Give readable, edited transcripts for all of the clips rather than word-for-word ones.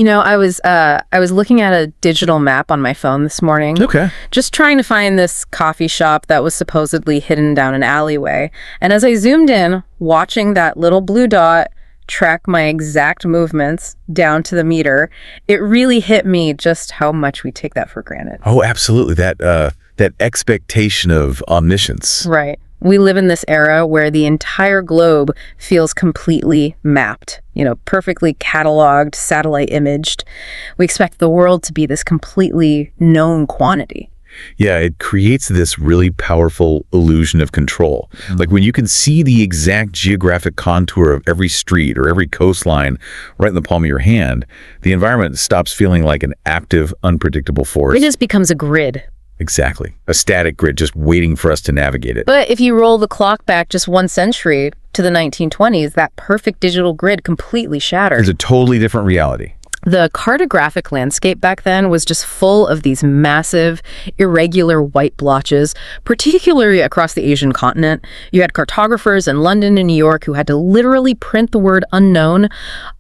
I was looking at a digital map on my phone this morning. Okay. Just trying to find this coffee shop that was supposedly hidden down an alleyway. And as I zoomed in, watching that little blue dot track my exact movements down to the meter, it really hit me just how much we take that for granted. Oh, absolutely. That expectation of omniscience. Right. We live in this era where the entire globe feels completely mapped, perfectly cataloged, satellite imaged. We expect the world to be this completely known quantity. Yeah, it creates this really powerful illusion of control. Like when you can see the exact geographic contour of every street or every coastline right in the palm of your hand, the environment stops feeling like an active, unpredictable force. It just becomes a grid. Exactly. A static grid just waiting for us to navigate it. But if you roll the clock back just one century to the 1920s, that perfect digital grid completely shattered. It's a totally different reality. The cartographic landscape back then was just full of these massive, irregular white blotches, particularly across the Asian continent. You had cartographers in London and New York who had to literally print the word unknown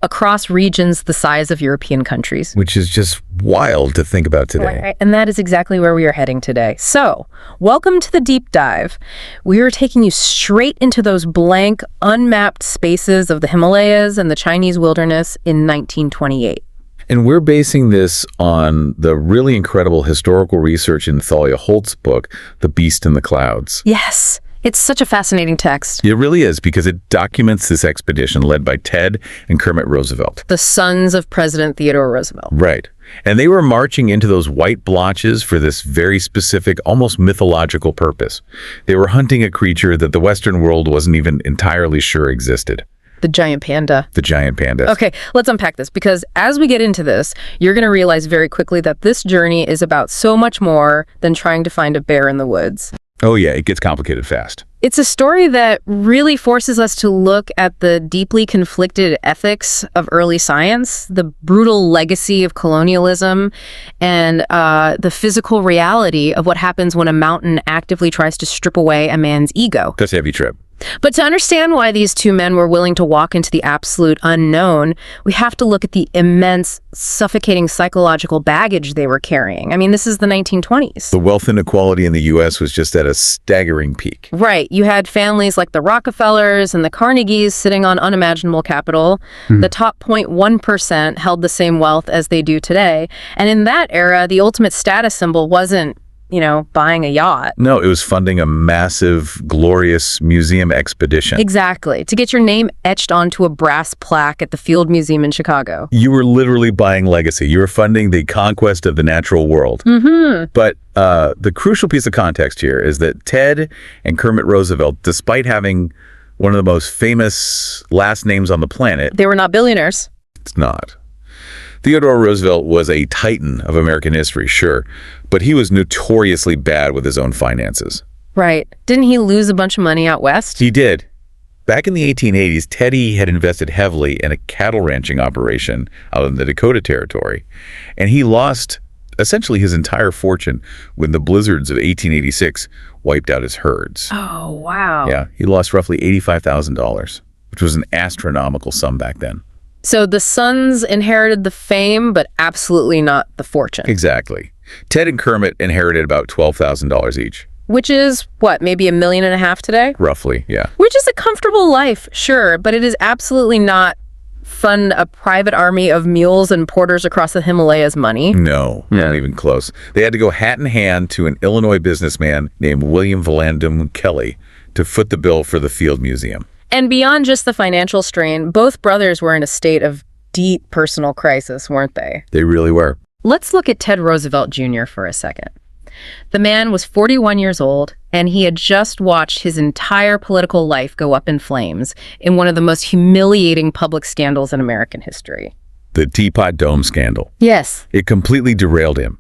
across regions the size of European countries. Which is just wild to think about today. Right. And that is exactly where we are heading today. So, welcome to the deep dive. We are taking you straight into those blank, unmapped spaces of the Himalayas and the Chinese wilderness in 1928. And we're basing this on the really incredible historical research in Thalia Holt's book, The Beast in the Clouds. Yes, it's such a fascinating text. It really is, because it documents this expedition led by Ted and Kermit Roosevelt. The sons of President Theodore Roosevelt. Right. And they were marching into those white blotches for this very specific, almost mythological purpose. They were hunting a creature that the Western world wasn't even entirely sure existed. The giant panda. The giant panda. Okay, let's unpack this, because as we get into this, you're going to realize very quickly that this journey is about so much more than trying to find a bear in the woods. Oh yeah, it gets complicated fast. It's a story that really forces us to look at the deeply conflicted ethics of early science, the brutal legacy of colonialism, and the physical reality of what happens when a mountain actively tries to strip away a man's ego. That's a heavy trip. But to understand why these two men were willing to walk into the absolute unknown, we have to look at the immense, suffocating psychological baggage they were carrying. I mean, this is the 1920s. The wealth inequality in the U.S. was just at a staggering peak. Right. You had families like the Rockefellers and the Carnegies sitting on unimaginable capital. The top 0.1% held the same wealth as they do today. And in that era, the ultimate status symbol wasn't buying a yacht. No, it was funding a massive, glorious museum expedition. Exactly. To get your name etched onto a brass plaque at the Field Museum in Chicago. You were literally buying legacy. You were funding the conquest of the natural world. But the crucial piece of context here is that Ted and Kermit Roosevelt, despite having one of the most famous last names on the planet, they were not billionaires. It's not. Theodore Roosevelt was a titan of American history, sure, but he was notoriously bad with his own finances. Right. Didn't he lose a bunch of money out west? He did. Back in the 1880s, Teddy had invested heavily in a cattle ranching operation out in the Dakota Territory, and he lost essentially his entire fortune when the blizzards of 1886 wiped out his herds. Oh, wow. Yeah, he lost roughly $85,000, which was an astronomical sum back then. So the sons inherited the fame, but absolutely not the fortune. Exactly. Ted and Kermit inherited about $12,000 each. Which is, what, maybe $1.5 million today? Roughly, yeah. Which is a comfortable life, sure, but it is absolutely not fund a private army of mules and porters across the Himalayas money. No, not even close. They had to go hat in hand to an Illinois businessman named William Vallandigham Kelly to foot the bill for the Field Museum. And beyond just the financial strain, both brothers were in a state of deep personal crisis, weren't they? They really were. Let's look at Ted Roosevelt Jr. for a second. The man was 41 years old, and he had just watched his entire political life go up in flames in one of the most humiliating public scandals in American history. The Teapot Dome scandal. Yes. It completely derailed him.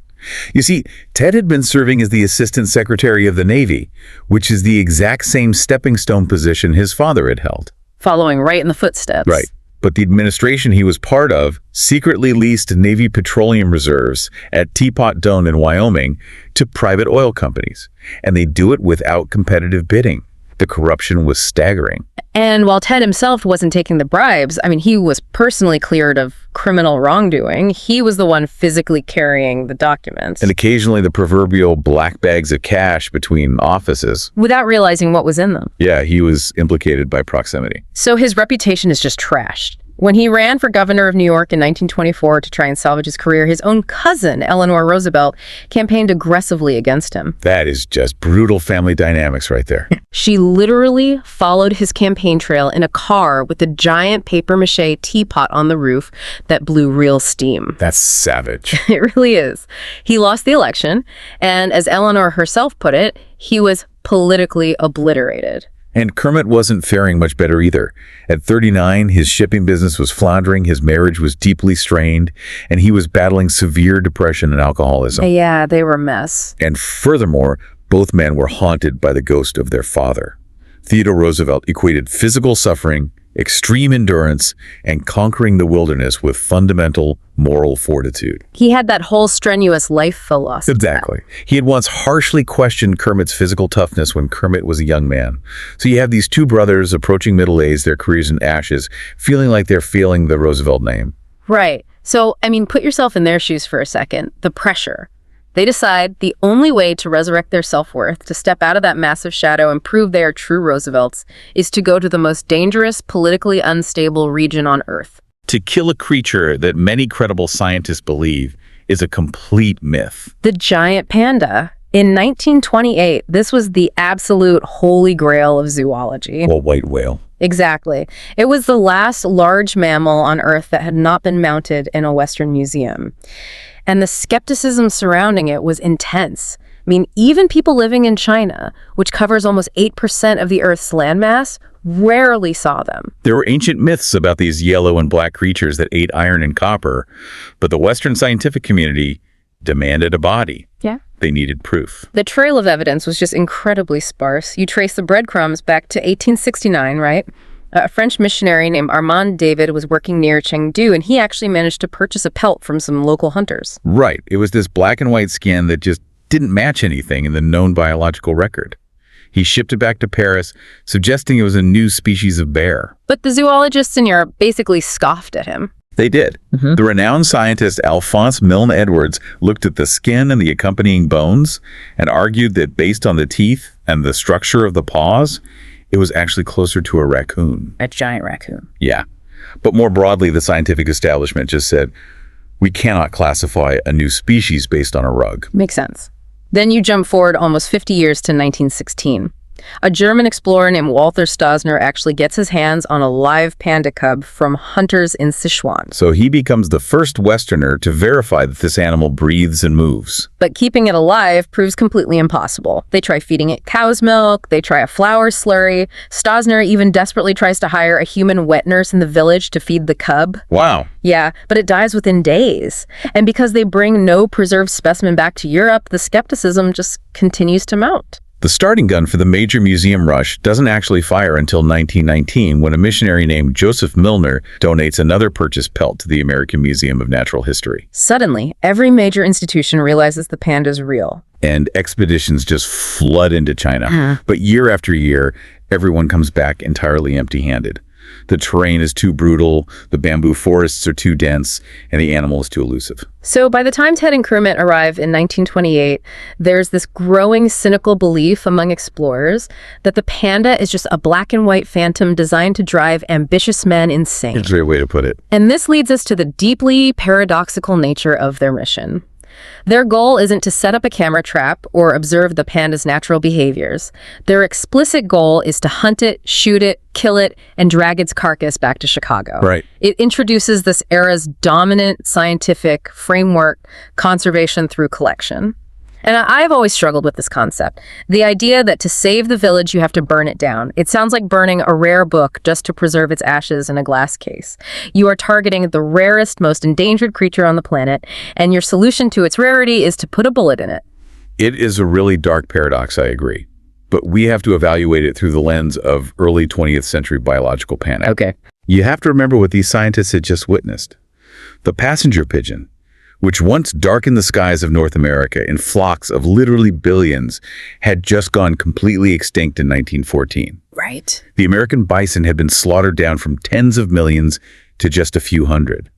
You see, Ted had been serving as the Assistant Secretary of the Navy, which is the exact same stepping stone position his father had held. Following right in the footsteps. Right. But the administration he was part of secretly leased Navy petroleum reserves at Teapot Dome in Wyoming to private oil companies. And they do it without competitive bidding. The corruption was staggering. And while Ted himself wasn't taking the bribes, he was personally cleared of criminal wrongdoing. He was the one physically carrying the documents. And occasionally the proverbial black bags of cash between offices. Without realizing what was in them. Yeah, he was implicated by proximity. So his reputation is just trashed. When he ran for governor of New York in 1924 to try and salvage his career, his own cousin, Eleanor Roosevelt, campaigned aggressively against him. That is just brutal family dynamics right there. She literally followed his campaign trail in a car with a giant papier-mâché teapot on the roof that blew real steam. That's savage. It really is. He lost the election, and as Eleanor herself put it, he was politically obliterated. And Kermit wasn't faring much better either. At 39, his shipping business was floundering, his marriage was deeply strained, and he was battling severe depression and alcoholism. Yeah, they were a mess. And furthermore, both men were haunted by the ghost of their father. Theodore Roosevelt equated physical suffering, extreme endurance, and conquering the wilderness with fundamental moral fortitude. He had that whole strenuous life philosophy. Exactly. He had once harshly questioned Kermit's physical toughness when Kermit was a young man. So you have these two brothers approaching middle age, their careers in ashes, feeling like they're feeling the Roosevelt name. Right. So, put yourself in their shoes for a second. The pressure. They decide the only way to resurrect their self-worth, to step out of that massive shadow and prove they are true Roosevelts, is to go to the most dangerous, politically unstable region on Earth. To kill a creature that many credible scientists believe is a complete myth. The giant panda. In 1928, this was the absolute holy grail of zoology. Or white whale. Exactly. It was the last large mammal on Earth that had not been mounted in a Western museum. And the skepticism surrounding it was intense. Even people living in China, which covers almost 8% of the Earth's landmass, rarely saw them. There were ancient myths about these yellow and black creatures that ate iron and copper, but the Western scientific community demanded a body. Yeah. They needed proof. The trail of evidence was just incredibly sparse. You trace the breadcrumbs back to 1869, right? A French missionary named Armand David was working near Chengdu, and he actually managed to purchase a pelt from some local hunters. Right. It was this black and white skin that just didn't match anything in the known biological record. He shipped it back to Paris, suggesting it was a new species of bear. But the zoologists in Europe basically scoffed at him. They did. The renowned scientist Alphonse Milne Edwards looked at the skin and the accompanying bones and argued that based on the teeth and the structure of the paws, it was actually closer to a raccoon. A giant raccoon. Yeah. But more broadly, the scientific establishment just said, we cannot classify a new species based on a rug. Makes sense. Then you jump forward almost 50 years to 1916. A German explorer named Walter Stasner actually gets his hands on a live panda cub from hunters in Sichuan. So he becomes the first Westerner to verify that this animal breathes and moves. But keeping it alive proves completely impossible. They try feeding it cow's milk, they try a flour slurry. Stasner even desperately tries to hire a human wet nurse in the village to feed the cub. Wow. Yeah, but it dies within days. And because they bring no preserved specimen back to Europe, the skepticism just continues to mount. The starting gun for the major museum rush doesn't actually fire until 1919 when a missionary named Joseph Milner donates another purchased pelt to the American Museum of Natural History. Suddenly, every major institution realizes the panda's real. And expeditions just flood into China. But year after year, everyone comes back entirely empty-handed. The terrain is too brutal, the bamboo forests are too dense, and the animal is too elusive. So by the time Ted and Kermit arrive in 1928, there's this growing cynical belief among explorers that the panda is just a black and white phantom designed to drive ambitious men insane. That's a great way to put it. And this leads us to the deeply paradoxical nature of their mission. Their goal isn't to set up a camera trap or observe the panda's natural behaviors. Their explicit goal is to hunt it, shoot it, kill it, and drag its carcass back to Chicago. Right. It introduces this era's dominant scientific framework, conservation through collection. And I've always struggled with this concept. The idea that to save the village, you have to burn it down. It sounds like burning a rare book just to preserve its ashes in a glass case. You are targeting the rarest, most endangered creature on the planet, and your solution to its rarity is to put a bullet in it. It is a really dark paradox, I agree. But we have to evaluate it through the lens of early 20th century biological panic. Okay. You have to remember what these scientists had just witnessed. The passenger pigeon, which once darkened the skies of North America in flocks of literally billions, had just gone completely extinct in 1914. Right. The American bison had been slaughtered down from tens of millions to just a few hundred.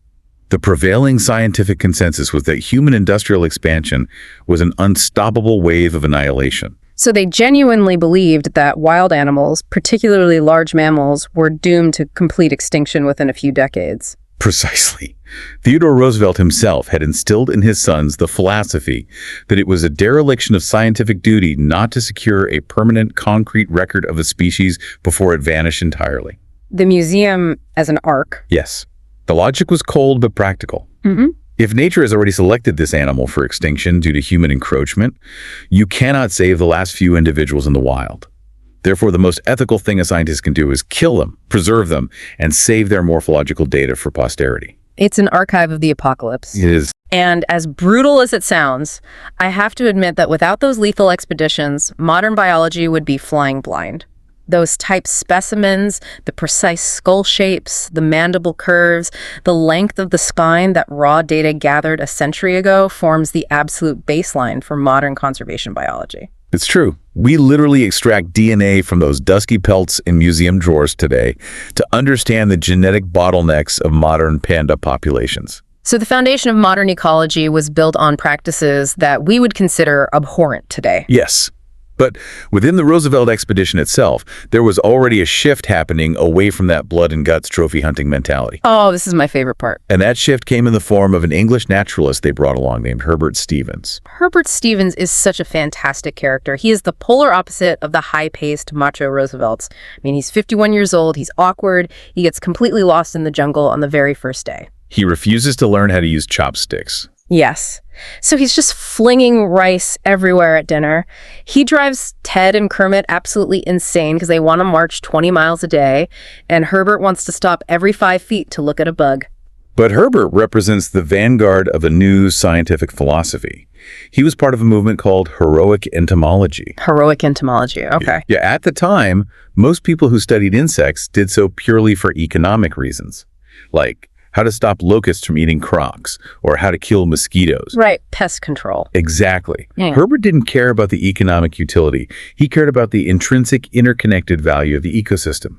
The prevailing scientific consensus was that human industrial expansion was an unstoppable wave of annihilation. So they genuinely believed that wild animals, particularly large mammals, were doomed to complete extinction within a few decades. Precisely. Theodore Roosevelt himself had instilled in his sons the philosophy that it was a dereliction of scientific duty not to secure a permanent concrete record of a species before it vanished entirely. The museum as an ark. Yes. The logic was cold but practical. If nature has already selected this animal for extinction due to human encroachment, you cannot save the last few individuals in the wild. Therefore, the most ethical thing a scientist can do is kill them, preserve them, and save their morphological data for posterity. It's an archive of the apocalypse. It is. And as brutal as it sounds, I have to admit that without those lethal expeditions, modern biology would be flying blind. Those type specimens, the precise skull shapes, the mandible curves, the length of the spine that raw data gathered a century ago forms the absolute baseline for modern conservation biology. It's true. We literally extract DNA from those dusky pelts in museum drawers today to understand the genetic bottlenecks of modern panda populations. So the foundation of modern ecology was built on practices that we would consider abhorrent today. Yes. But within the Roosevelt expedition itself, there was already a shift happening away from that blood and guts trophy hunting mentality. Oh, this is my favorite part. And that shift came in the form of an English naturalist they brought along named Herbert Stevens. Herbert Stevens is such a fantastic character. He is the polar opposite of the high-paced macho Roosevelts. I mean, he's 51 years old, he's awkward, he gets completely lost in the jungle on the very first day. He refuses to learn how to use chopsticks. Yes. So he's just flinging rice everywhere at dinner. He drives Ted and Kermit absolutely insane because they want to march 20 miles a day, and Herbert wants to stop every 5 feet to look at a bug. But Herbert represents the vanguard of a new scientific philosophy. He was part of a movement called heroic entomology. Heroic entomology, okay. Yeah, at the time, most people who studied insects did so purely for economic reasons, like how to stop locusts from eating crocs, or how to kill mosquitoes. Right, pest control. Exactly. Yeah. Herbert didn't care about the economic utility. He cared about the intrinsic, interconnected value of the ecosystem.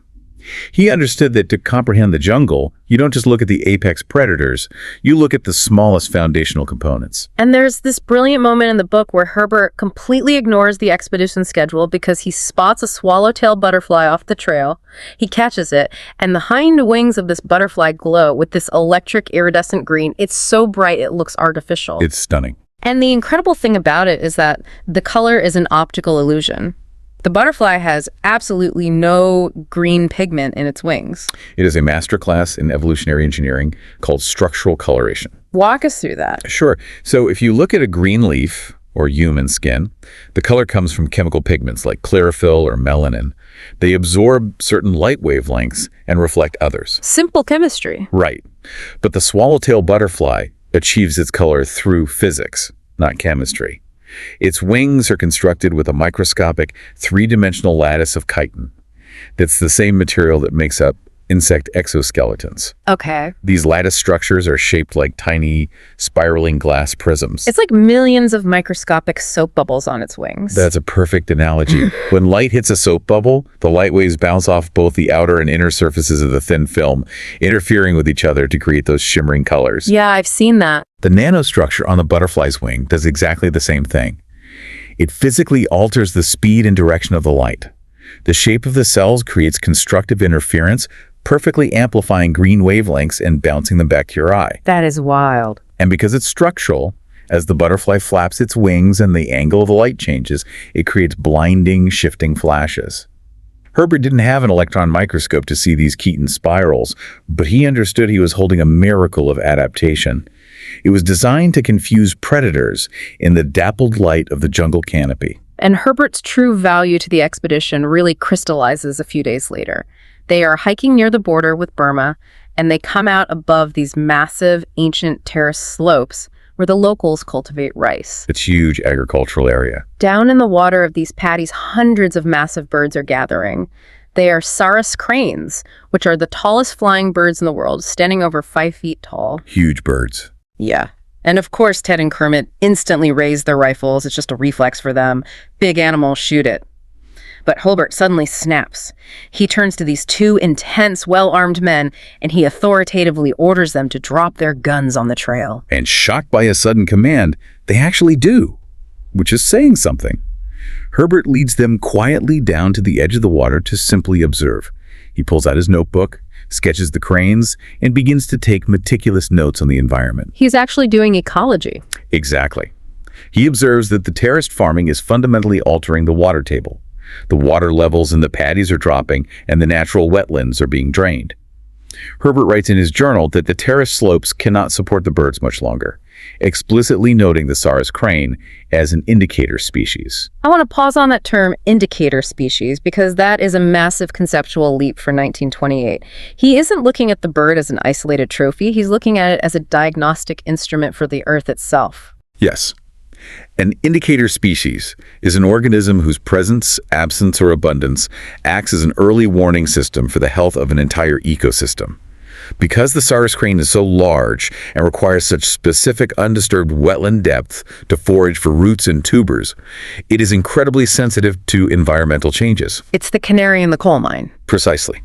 He understood that to comprehend the jungle, you don't just look at the apex predators, you look at the smallest foundational components. And there's this brilliant moment in the book where Herbert completely ignores the expedition schedule because he spots a swallowtail butterfly off the trail. He catches it, and the hind wings of this butterfly glow with this electric iridescent green. It's so bright it looks artificial. It's stunning. And the incredible thing about it is that the color is an optical illusion. The butterfly has absolutely no green pigment in its wings. It is a masterclass in evolutionary engineering called structural coloration. Walk us through that. Sure. So if you look at a green leaf or human skin, the color comes from chemical pigments like chlorophyll or melanin. They absorb certain light wavelengths and reflect others. Simple chemistry. Right. But the swallowtail butterfly achieves its color through physics, not chemistry. Its wings are constructed with a microscopic, three-dimensional lattice of chitin. That's the same material that makes up insect exoskeletons. Okay. These lattice structures are shaped like tiny, spiraling glass prisms. It's like millions of microscopic soap bubbles on its wings. That's a perfect analogy. When light hits a soap bubble, the light waves bounce off both the outer and inner surfaces of the thin film, interfering with each other to create those shimmering colors. Yeah, I've seen that. The nanostructure on the butterfly's wing does exactly the same thing. It physically alters the speed and direction of the light. The shape of the cells creates constructive interference, perfectly amplifying green wavelengths and bouncing them back to your eye. That is wild. And because it's structural, as the butterfly flaps its wings and the angle of the light changes, it creates blinding, shifting flashes. Herbert didn't have an electron microscope to see these chitin spirals, but he understood he was holding a miracle of adaptation. It was designed to confuse predators in the dappled light of the jungle canopy. And Herbert's true value to the expedition really crystallizes a few days later. They are hiking near the border with Burma, and they come out above these massive, ancient terrace slopes where the locals cultivate rice. It's a huge agricultural area. Down in the water of these paddies, hundreds of massive birds are gathering. They are sarus cranes, which are the tallest flying birds in the world, standing over 5 feet tall. Huge birds. Yeah. And of course, Ted and Kermit instantly raise their rifles. It's just a reflex for them. Big animals shoot it. But Hobart suddenly snaps. He turns to these two intense, well-armed men, and he authoritatively orders them to drop their guns on the trail. And shocked by a sudden command, they actually do, which is saying something. Herbert leads them quietly down to the edge of the water to simply observe. He pulls out his notebook, sketches the cranes, and begins to take meticulous notes on the environment. He's actually doing ecology. Exactly. He observes that the terraced farming is fundamentally altering the water table. The water levels in the paddies are dropping, and the natural wetlands are being drained. Herbert writes in his journal that the terrace slopes cannot support the birds much longer, explicitly noting the Sarus crane as an indicator species. I want to pause on that term, indicator species, because that is a massive conceptual leap for 1928. He isn't looking at the bird as an isolated trophy. He's looking at it as a diagnostic instrument for the Earth itself. Yes. An indicator species is an organism whose presence, absence, or abundance acts as an early warning system for the health of an entire ecosystem. Because the Sarus crane is so large and requires such specific undisturbed wetland depth to forage for roots and tubers, it is incredibly sensitive to environmental changes. It's the canary in the coal mine. Precisely.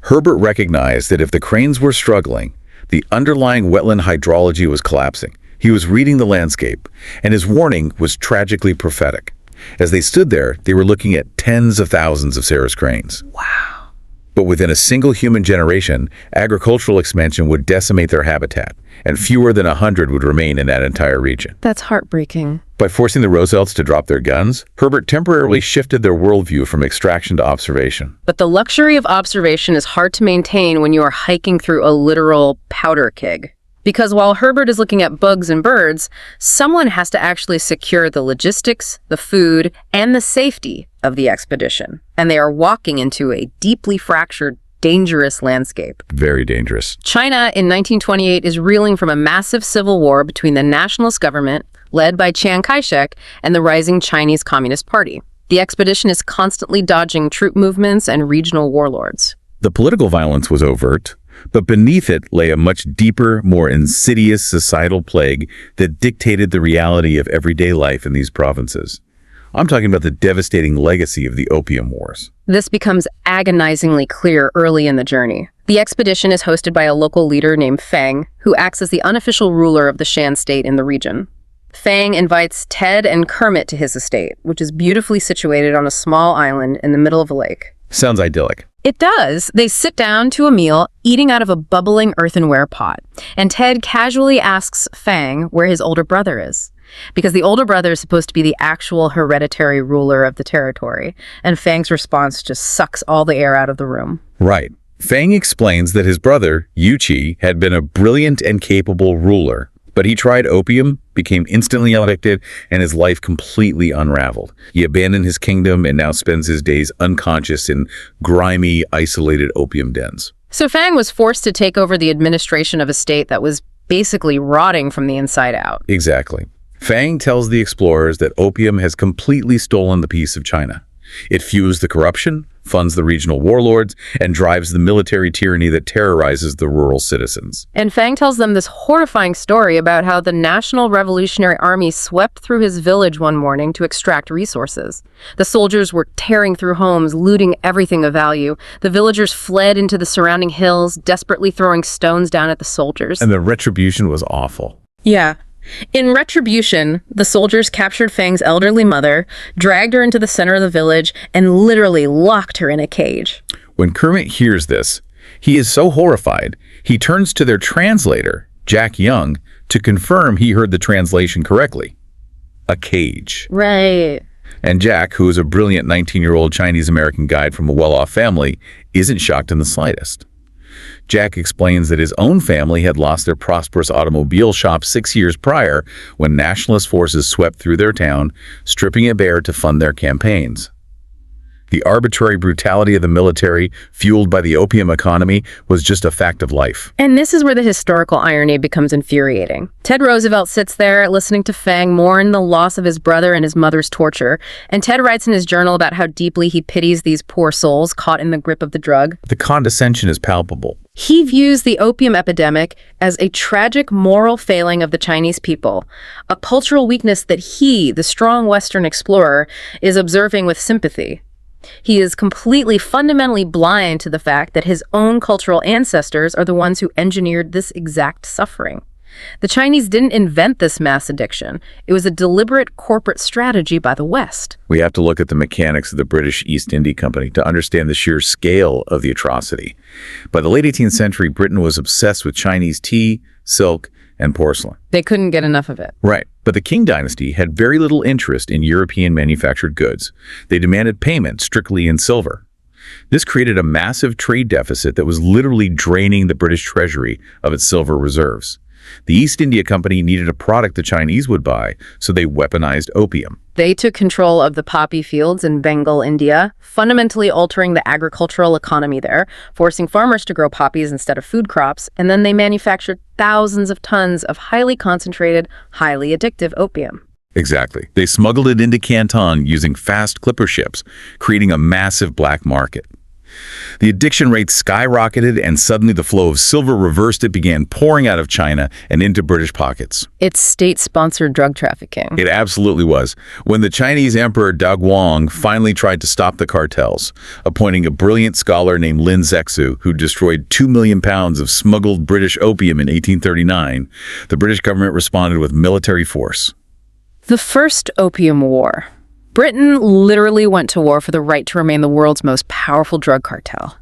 Herbert recognized that if the cranes were struggling, the underlying wetland hydrology was collapsing. He was reading the landscape, and his warning was tragically prophetic. As they stood there, they were looking at tens of thousands of Sarus cranes. Wow. But within a single human generation, agricultural expansion would decimate their habitat, and fewer than 100 would remain in that entire region. That's heartbreaking. By forcing the Roosevelts to drop their guns, Herbert temporarily shifted their worldview from extraction to observation. But the luxury of observation is hard to maintain when you are hiking through a literal powder keg. Because while Herbert is looking at bugs and birds, someone has to actually secure the logistics, the food, and the safety of the expedition. And they are walking into a deeply fractured, dangerous landscape. Very dangerous. China in 1928 is reeling from a massive civil war between the nationalist government, led by Chiang Kai-shek, and the rising Chinese Communist Party. The expedition is constantly dodging troop movements and regional warlords. The political violence was overt, but beneath it lay a much deeper, more insidious societal plague that dictated the reality of everyday life in these provinces. I'm talking about the devastating legacy of the Opium Wars. This becomes agonizingly clear early in the journey. The expedition is hosted by a local leader named Fang, who acts as the unofficial ruler of the Shan state in the region. Fang invites Ted and Kermit to his estate, which is beautifully situated on a small island in the middle of a lake. Sounds idyllic. It does. They sit down to a meal, eating out of a bubbling earthenware pot. And Ted casually asks Fang where his older brother is. Because the older brother is supposed to be the actual hereditary ruler of the territory. And Fang's response just sucks all the air out of the room. Right. Fang explains that his brother, Yuqi, had been a brilliant and capable ruler. But he tried opium, became instantly addicted, and his life completely unraveled. He abandoned his kingdom and now spends his days unconscious in grimy, isolated opium dens. So Fang was forced to take over the administration of a state that was basically rotting from the inside out. Exactly. Fang tells the explorers that opium has completely stolen the peace of China. It fuels the corruption, funds the regional warlords, and drives the military tyranny that terrorizes the rural citizens. And Fang tells them this horrifying story about how the National Revolutionary Army swept through his village one morning to extract resources. The soldiers were tearing through homes, looting everything of value. The villagers fled into the surrounding hills, desperately throwing stones down at the soldiers. And the retribution was awful. Yeah. In retribution, the soldiers captured Fang's elderly mother, dragged her into the center of the village, and literally locked her in a cage. When Kermit hears this, he is so horrified, he turns to their translator, Jack Young, to confirm he heard the translation correctly. A cage. Right. And Jack, who is a brilliant 19-year-old Chinese-American guide from a well-off family, isn't shocked in the slightest. Jack explains that his own family had lost their prosperous automobile shop 6 years prior when nationalist forces swept through their town, stripping it bare to fund their campaigns. The arbitrary brutality of the military, fueled by the opium economy, was just a fact of life. And this is where the historical irony becomes infuriating. Ted Roosevelt sits there listening to Fang mourn the loss of his brother and his mother's torture, and Ted writes in his journal about how deeply he pities these poor souls caught in the grip of the drug. The condescension is palpable. He views the opium epidemic as a tragic moral failing of the Chinese people, a cultural weakness that he, the strong Western explorer, is observing with sympathy. He is completely, fundamentally blind to the fact that his own cultural ancestors are the ones who engineered this exact suffering. The Chinese didn't invent this mass addiction. It was a deliberate corporate strategy by the West. We have to look at the mechanics of the British East India Company to understand the sheer scale of the atrocity. By the late 18th century, Britain was obsessed with Chinese tea, silk, and porcelain. They couldn't get enough of it. Right. But the Qing dynasty had very little interest in European manufactured goods. They demanded payment strictly in silver. This created a massive trade deficit that was literally draining the British treasury of its silver reserves. The East India Company needed a product the Chinese would buy, so they weaponized opium. They took control of the poppy fields in Bengal, India, fundamentally altering the agricultural economy there, forcing farmers to grow poppies instead of food crops, and then they manufactured thousands of tons of highly concentrated, highly addictive opium. Exactly. They smuggled it into Canton using fast clipper ships, creating a massive black market. The addiction rate skyrocketed, and suddenly the flow of silver reversed. It began pouring out of China and into British pockets. It's state-sponsored drug trafficking. It absolutely was. When the Chinese Emperor Daguang finally tried to stop the cartels, appointing a brilliant scholar named Lin Zexu, who destroyed 2 million pounds of smuggled British opium in 1839, the British government responded with military force. The First Opium War. Britain literally went to war for the right to remain the world's most powerful drug cartel.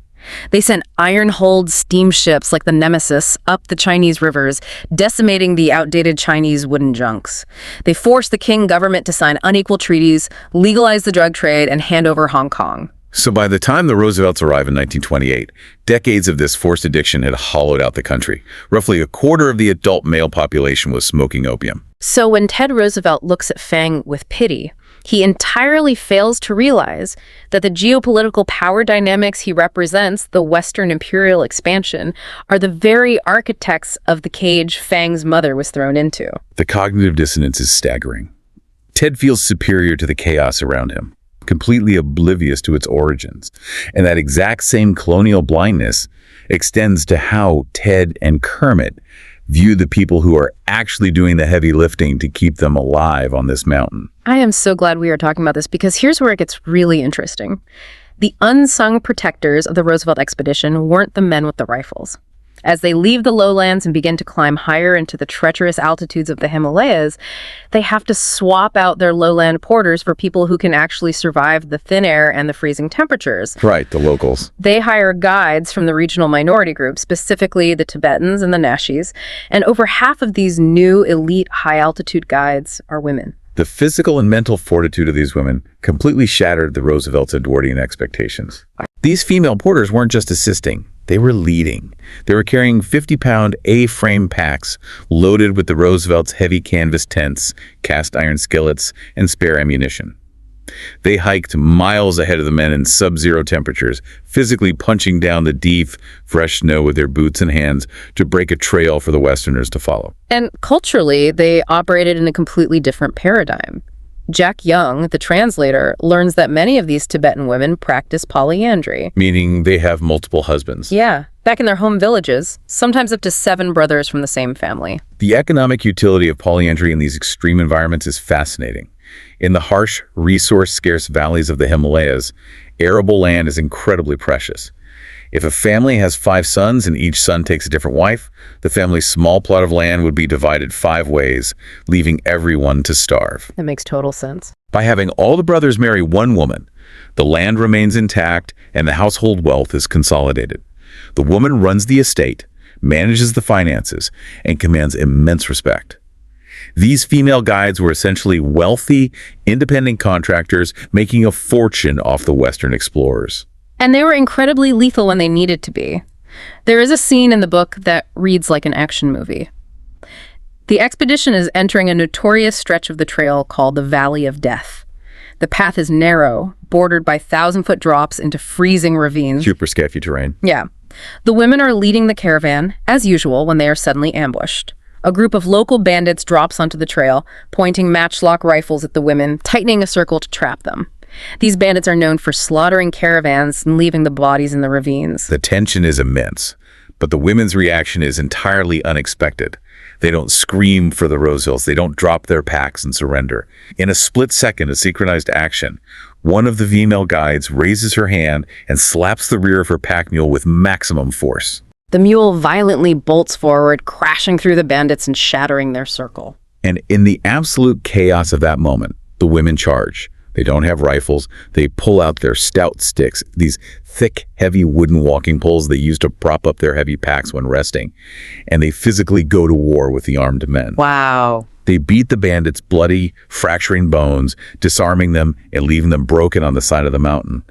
They sent iron-hulled steamships like the Nemesis up the Chinese rivers, decimating the outdated Chinese wooden junks. They forced the Qing government to sign unequal treaties, legalize the drug trade, and hand over Hong Kong. So by the time the Roosevelts arrived in 1928, decades of this forced addiction had hollowed out the country. Roughly a quarter of the adult male population was smoking opium. So when Ted Roosevelt looks at Fang with pity, he entirely fails to realize that the geopolitical power dynamics he represents, the Western imperial expansion, are the very architects of the cage Fang's mother was thrown into. The cognitive dissonance is staggering. Ted feels superior to the chaos around him, completely oblivious to its origins. And that exact same colonial blindness extends to how Ted and Kermit view the people who are actually doing the heavy lifting to keep them alive on this mountain. I am so glad we are talking about this, because here's where it gets really interesting. The unsung protectors of the Roosevelt expedition weren't the men with the rifles. As they leave the lowlands and begin to climb higher into the treacherous altitudes of the Himalayas, they have to swap out their lowland porters for people who can actually survive the thin air and the freezing temperatures. Right, the locals. They hire guides from the regional minority groups, specifically the Tibetans and the Nashis, and over half of these new elite high-altitude guides are women. The physical and mental fortitude of these women completely shattered the Roosevelts' Edwardian expectations. These female porters weren't just assisting. They were leading. They were carrying 50-pound A-frame packs loaded with the Roosevelts' heavy canvas tents, cast iron skillets, and spare ammunition. They hiked miles ahead of the men in sub-zero temperatures, physically punching down the deep, fresh snow with their boots and hands to break a trail for the Westerners to follow. And culturally, they operated in a completely different paradigm. Jack Young, the translator, learns that many of these Tibetan women practice polyandry. Meaning they have multiple husbands. Yeah, back in their home villages, sometimes up to 7 brothers from the same family. The economic utility of polyandry in these extreme environments is fascinating. In the harsh, resource-scarce valleys of the Himalayas, arable land is incredibly precious. If a family has 5 sons and each son takes a different wife, the family's small plot of land would be divided 5 ways, leaving everyone to starve. That makes total sense. By having all the brothers marry one woman, the land remains intact and the household wealth is consolidated. The woman runs the estate, manages the finances, and commands immense respect. These female guides were essentially wealthy, independent contractors making a fortune off the Western explorers. And they were incredibly lethal when they needed to be. There is a scene in the book that reads like an action movie. The expedition is entering a notorious stretch of the trail called the Valley of Death. The path is narrow, bordered by 1,000-foot drops into freezing ravines. Super sketchy terrain. Yeah. The women are leading the caravan, as usual, when they are suddenly ambushed. A group of local bandits drops onto the trail, pointing matchlock rifles at the women, tightening a circle to trap them. These bandits are known for slaughtering caravans and leaving the bodies in the ravines. The tension is immense, but the women's reaction is entirely unexpected. They don't scream for the Roosevelts. They don't drop their packs and surrender. In a split second of synchronized action, one of the female guides raises her hand and slaps the rear of her pack mule with maximum force. The mule violently bolts forward, crashing through the bandits and shattering their circle. And in the absolute chaos of that moment, the women charge. They don't have rifles. They pull out their stout sticks, these thick, heavy wooden walking poles they use to prop up their heavy packs when resting. And they physically go to war with the armed men. Wow. They beat the bandits bloody, fracturing bones, disarming them and leaving them broken on the side of the mountain.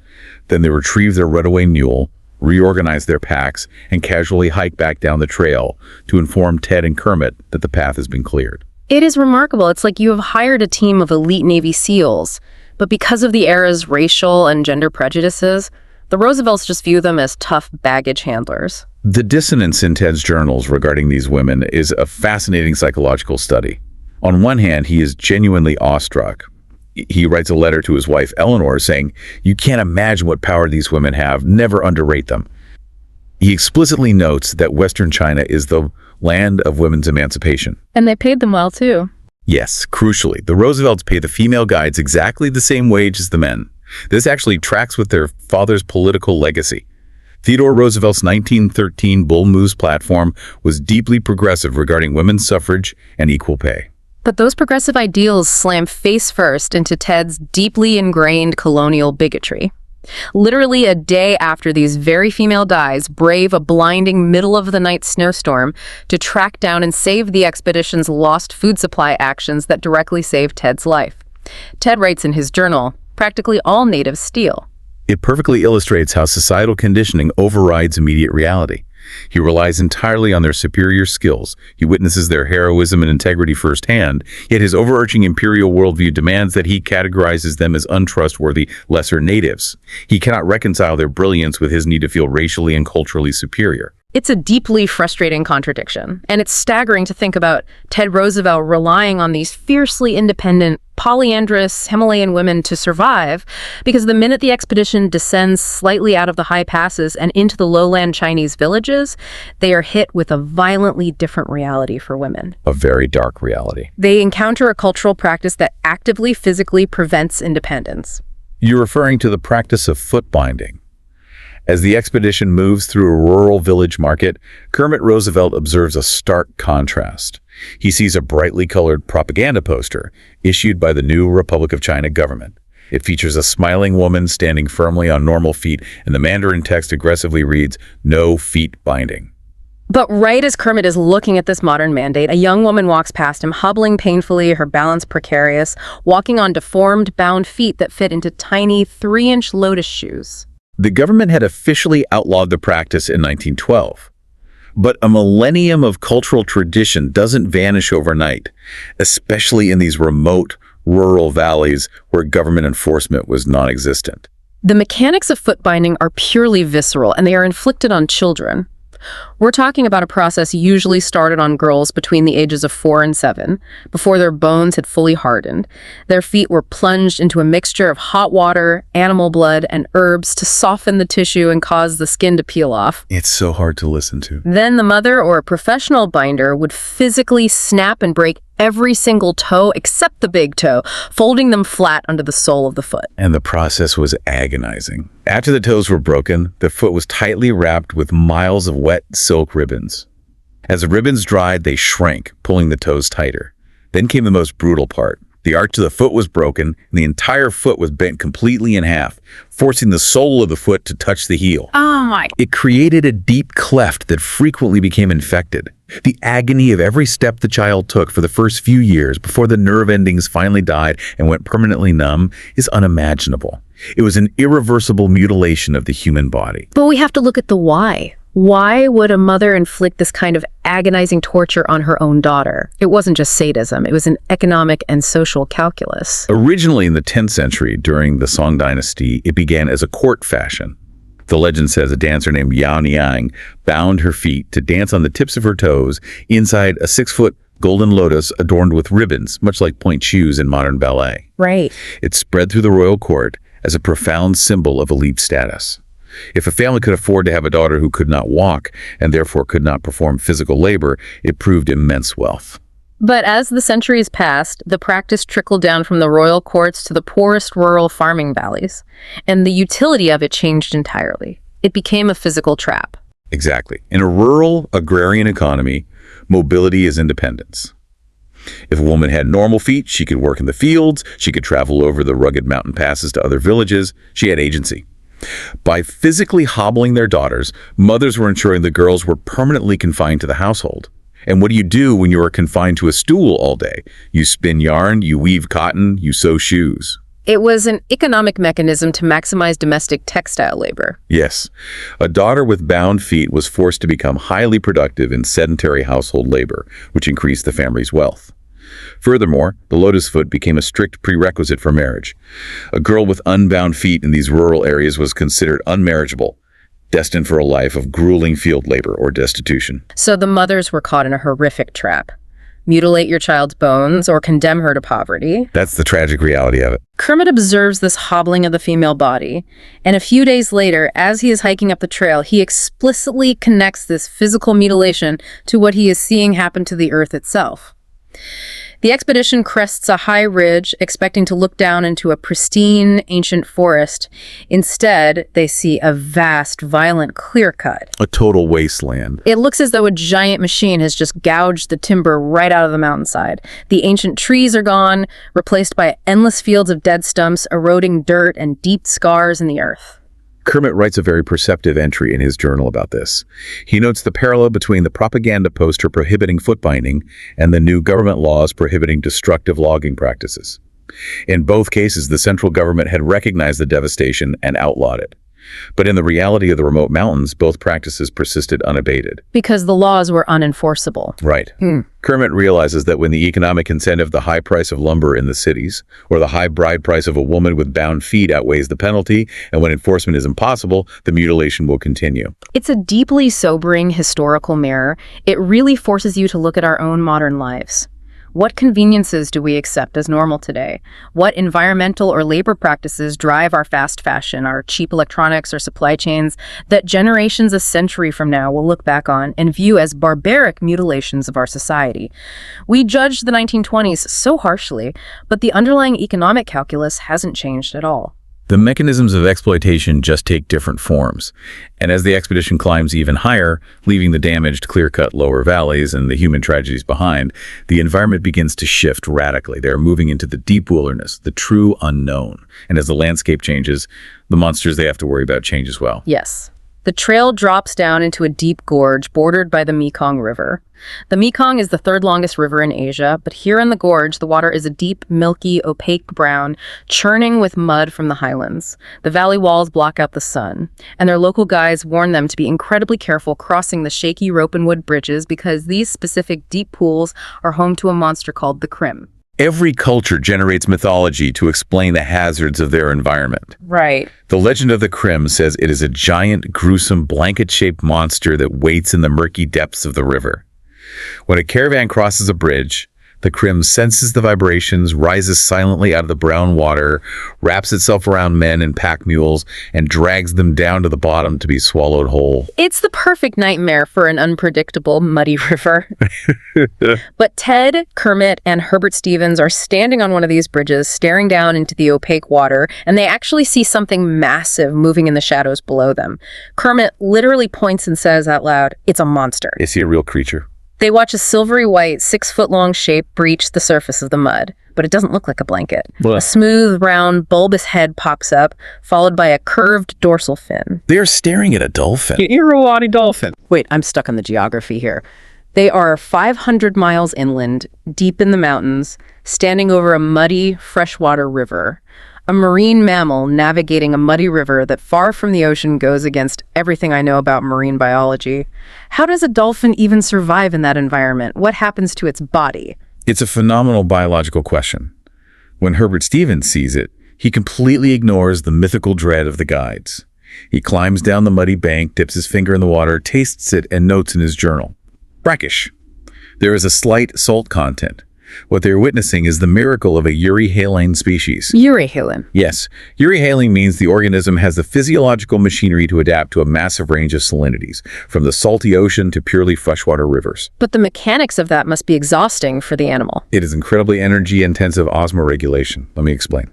Then they retrieve their runaway mule, reorganize their packs, and casually hike back down the trail to inform Ted and Kermit that the path has been cleared. It is remarkable. It's like you have hired a team of elite Navy SEALs, but because of the era's racial and gender prejudices, the Roosevelts just view them as tough baggage handlers. The dissonance in Ted's journals regarding these women is a fascinating psychological study. On one hand, he is genuinely awestruck. He writes a letter to his wife, Eleanor, saying, "You can't imagine what power these women have. Never underrate them." He explicitly notes that Western China is the land of women's emancipation. And they paid them well, too. Yes, crucially, the Roosevelts pay the female guides exactly the same wage as the men. This actually tracks with their father's political legacy. Theodore Roosevelt's 1913 Bull Moose platform was deeply progressive regarding women's suffrage and equal pay. But those progressive ideals slam face first into Ted's deeply ingrained colonial bigotry. Literally a day after these very female guides brave a blinding middle-of-the-night snowstorm to track down and save the expedition's lost food supply actions that directly saved Ted's life. Ted writes in his journal, "Practically all natives steal." It perfectly illustrates how societal conditioning overrides immediate reality. He relies entirely on their superior skills. He witnesses their heroism and integrity firsthand, yet his overarching imperial worldview demands that he categorizes them as untrustworthy, lesser natives. He cannot reconcile their brilliance with his need to feel racially and culturally superior. It's a deeply frustrating contradiction, and it's staggering to think about Ted Roosevelt relying on these fiercely independent, polyandrous Himalayan women to survive, because the minute the expedition descends slightly out of the high passes and into the lowland Chinese villages, they are hit with a violently different reality for women. A very dark reality. They encounter a cultural practice that actively physically prevents independence. You're referring to the practice of foot binding. As the expedition moves through a rural village market, Kermit Roosevelt observes a stark contrast. He sees a brightly colored propaganda poster issued by the new Republic of China government. It features a smiling woman standing firmly on normal feet, and the Mandarin text aggressively reads, "No feet binding." But right as Kermit is looking at this modern mandate, a young woman walks past him, hobbling painfully, her balance precarious, walking on deformed, bound feet that fit into tiny 3-inch lotus shoes. The government had officially outlawed the practice in 1912. But a millennium of cultural tradition doesn't vanish overnight, especially in these remote, rural valleys where government enforcement was non-existent. The mechanics of foot binding are purely visceral, and they are inflicted on children. We're talking about a process usually started on girls between the ages of 4 and 7, before their bones had fully hardened. Their feet were plunged into a mixture of hot water, animal blood, and herbs to soften the tissue and cause the skin to peel off. It's so hard to listen to. Then the mother or a professional binder would physically snap and break every single toe except the big toe, folding them flat under the sole of the foot. And the process was agonizing. After the toes were broken, the foot was tightly wrapped with miles of wet silk ribbons. As the ribbons dried, they shrank, pulling the toes tighter. Then came the most brutal part. The arch of the foot was broken, and the entire foot was bent completely in half, forcing the sole of the foot to touch the heel. Oh my! It created a deep cleft that frequently became infected. The agony of every step the child took for the first few years before the nerve endings finally died and went permanently numb is unimaginable. It was an irreversible mutilation of the human body. But we have to look at the why. Why would a mother inflict this kind of agonizing torture on her own daughter? It wasn't just sadism, it was an economic and social calculus. Originally in the 10th century, during the Song dynasty, it began as a court fashion. The legend says a dancer named Yao Niang bound her feet to dance on the tips of her toes inside a 6-foot golden lotus adorned with ribbons, much like point shoes in modern ballet. Right. It spread through the royal court as a profound symbol of elite status. If a family could afford to have a daughter who could not walk and therefore could not perform physical labor, it proved immense wealth. But as the centuries passed, the practice trickled down from the royal courts to the poorest rural farming valleys, and the utility of it changed entirely. It became a physical trap. Exactly. In a rural agrarian economy, mobility is independence. If a woman had normal feet, she could work in the fields, she could travel over the rugged mountain passes to other villages, she had agency. By physically hobbling their daughters, mothers were ensuring the girls were permanently confined to the household. And what do you do when you are confined to a stool all day? You spin yarn, you weave cotton, you sew shoes. It was an economic mechanism to maximize domestic textile labor. Yes, a daughter with bound feet was forced to become highly productive in sedentary household labor, which increased the family's wealth. Furthermore, the lotus foot became a strict prerequisite for marriage. A girl with unbound feet in these rural areas was considered unmarriageable, destined for a life of grueling field labor or destitution. So the mothers were caught in a horrific trap. Mutilate your child's bones or condemn her to poverty. That's the tragic reality of it. Kermit observes this hobbling of the female body, and a few days later, as he is hiking up the trail, he explicitly connects this physical mutilation to what he is seeing happen to the earth itself. The expedition crests a high ridge, expecting to look down into a pristine, ancient forest. Instead, they see a vast, violent clear-cut. A total wasteland. It looks as though a giant machine has just gouged the timber right out of the mountainside. The ancient trees are gone, replaced by endless fields of dead stumps, eroding dirt and deep scars in the earth. Kermit writes a very perceptive entry in his journal about this. He notes the parallel between the propaganda poster prohibiting foot binding and the new government laws prohibiting destructive logging practices. In both cases, the central government had recognized the devastation and outlawed it. But in the reality of the remote mountains, both practices persisted unabated. Because the laws were unenforceable. Right. Kermit realizes that when the economic incentive, the high price of lumber in the cities, or the high bride price of a woman with bound feet outweighs the penalty, and when enforcement is impossible, the mutilation will continue. It's a deeply sobering historical mirror. It really forces you to look at our own modern lives. What conveniences do we accept as normal today? What environmental or labor practices drive our fast fashion, our cheap electronics or supply chains that generations a century from now will look back on and view as barbaric mutilations of our society? We judged the 1920s so harshly, but the underlying economic calculus hasn't changed at all. The mechanisms of exploitation just take different forms. And as the expedition climbs even higher, leaving the damaged, clear-cut lower valleys and the human tragedies behind, the environment begins to shift radically. They're moving into the deep wilderness, the true unknown. And as the landscape changes, the monsters they have to worry about change as well. Yes. The trail drops down into a deep gorge bordered by the Mekong River. The Mekong is the third longest river in Asia, but here in the gorge, the water is a deep, milky, opaque brown, churning with mud from the highlands. The valley walls block out the sun, and their local guides warn them to be incredibly careful crossing the shaky rope and wood bridges because these specific deep pools are home to a monster called the Krim. Every culture generates mythology to explain the hazards of their environment. Right. The legend of the Krim says it is a giant, gruesome, blanket-shaped monster that waits in the murky depths of the river. When a caravan crosses a bridge, the Krim senses the vibrations, rises silently out of the brown water, wraps itself around men and pack mules, and drags them down to the bottom to be swallowed whole. It's the perfect nightmare for an unpredictable, muddy river. But Ted, Kermit, and Herbert Stevens are standing on one of these bridges, staring down into the opaque water, and they actually see something massive moving in the shadows below them. Kermit literally points and says out loud, "It's a monster." Is he a real creature? They watch a silvery white, 6-foot-long shape breach the surface of the mud, but it doesn't look like a blanket. What? A smooth, round, bulbous head pops up, followed by a curved dorsal fin. They are staring at a dolphin. An Irrawaddy dolphin. Wait, I'm stuck on the geography here. They are 500 miles inland, deep in the mountains, standing over a muddy, freshwater river. A marine mammal navigating a muddy river that far from the ocean goes against everything I know about marine biology. How does a dolphin even survive in that environment? What happens to its body? It's a phenomenal biological question. When Herbert Stevens sees it, he completely ignores the mythical dread of the guides. He climbs down the muddy bank, dips his finger in the water, tastes it, and notes in his journal: brackish. There is a slight salt content. What they're witnessing is the miracle of a euryhaline species. Euryhaline. Yes, euryhaline means the organism has the physiological machinery to adapt to a massive range of salinities, from the salty ocean to purely freshwater rivers. But the mechanics of that must be exhausting for the animal. It is incredibly energy-intensive osmoregulation. Let me explain.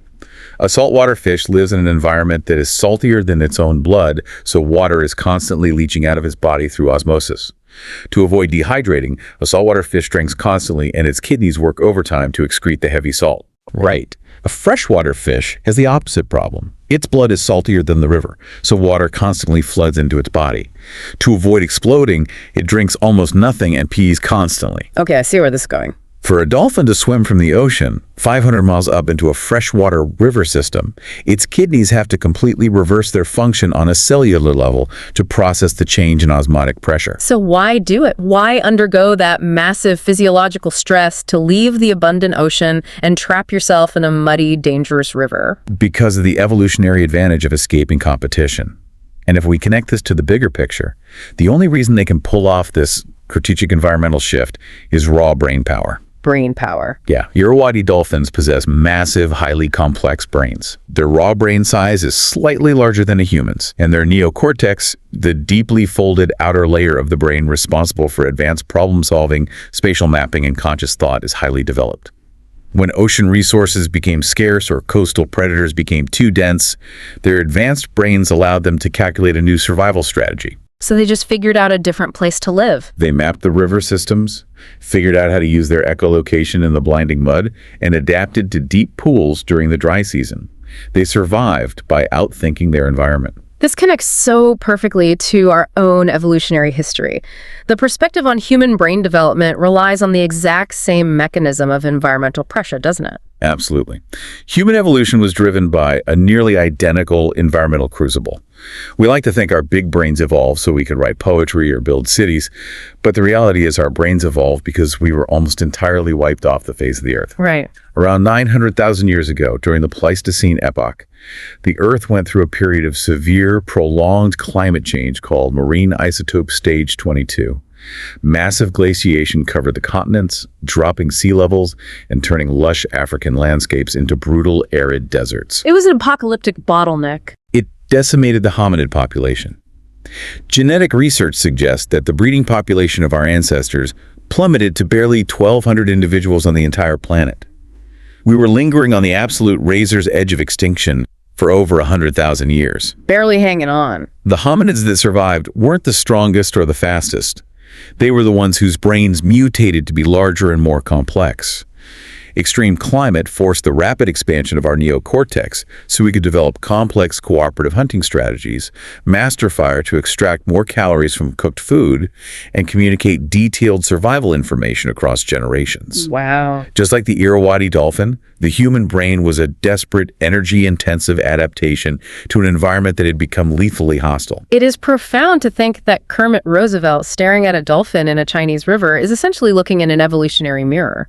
A saltwater fish lives in an environment that is saltier than its own blood, so water is constantly leaching out of its body through osmosis. To avoid dehydrating, a saltwater fish drinks constantly, and its kidneys work overtime to excrete the heavy salt. Right. A freshwater fish has the opposite problem. Its blood is saltier than the river, so water constantly floods into its body. To avoid exploding, it drinks almost nothing and pees constantly. Okay, I see where this is going. For a dolphin to swim from the ocean 500 miles up into a freshwater river system, its kidneys have to completely reverse their function on a cellular level to process the change in osmotic pressure. So why do it? Why undergo that massive physiological stress to leave the abundant ocean and trap yourself in a muddy, dangerous river? Because of the evolutionary advantage of escaping competition. And if we connect this to the bigger picture, the only reason they can pull off this strategic environmental shift is raw brain power. Brain power. Yeah, Irrawaddy dolphins possess massive, highly complex brains. Their raw brain size is slightly larger than a human's, and their neocortex, the deeply folded outer layer of the brain responsible for advanced problem-solving, spatial mapping, and conscious thought, is highly developed. When ocean resources became scarce or coastal predators became too dense, their advanced brains allowed them to calculate a new survival strategy. So they just figured out a different place to live. They mapped the river systems, figured out how to use their echolocation in the blinding mud, and adapted to deep pools during the dry season. They survived by outthinking their environment. This connects so perfectly to our own evolutionary history. The perspective on human brain development relies on the exact same mechanism of environmental pressure, doesn't it? Absolutely. Human evolution was driven by a nearly identical environmental crucible. We like to think our big brains evolved so we could write poetry or build cities, but the reality is our brains evolved because we were almost entirely wiped off the face of the Earth. Right. Around 900,000 years ago, during the Pleistocene epoch, the Earth went through a period of severe, prolonged climate change called marine isotope stage 22. Massive glaciation covered the continents, dropping sea levels and turning lush African landscapes into brutal, arid deserts. It was an apocalyptic bottleneck. It decimated the hominid population. Genetic research suggests that the breeding population of our ancestors plummeted to barely 1,200 individuals on the entire planet. We were lingering on the absolute razor's edge of extinction for over 100,000 years. Barely hanging on. The hominids that survived weren't the strongest or the fastest. They were the ones whose brains mutated to be larger and more complex. Extreme climate forced the rapid expansion of our neocortex so we could develop complex cooperative hunting strategies, master fire to extract more calories from cooked food, and communicate detailed survival information across generations. Wow. Just like the Irrawaddy dolphin, the human brain was a desperate, energy-intensive adaptation to an environment that had become lethally hostile. It is profound to think that Kermit Roosevelt staring at a dolphin in a Chinese river is essentially looking in an evolutionary mirror.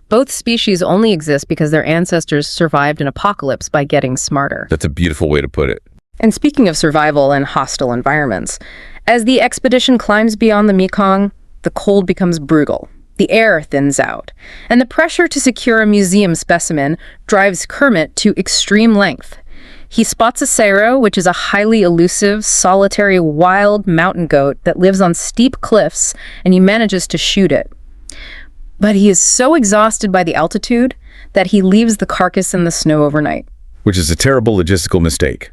Both species only exist because their ancestors survived an apocalypse by getting smarter. That's a beautiful way to put it. And speaking of survival in hostile environments, as the expedition climbs beyond the Mekong, the cold becomes brutal. The air thins out, and the pressure to secure a museum specimen drives Kermit to extreme length. He spots a sero, which is a highly elusive, solitary, wild mountain goat that lives on steep cliffs, and he manages to shoot it. But he is so exhausted by the altitude that he leaves the carcass in the snow overnight. Which is a terrible logistical mistake.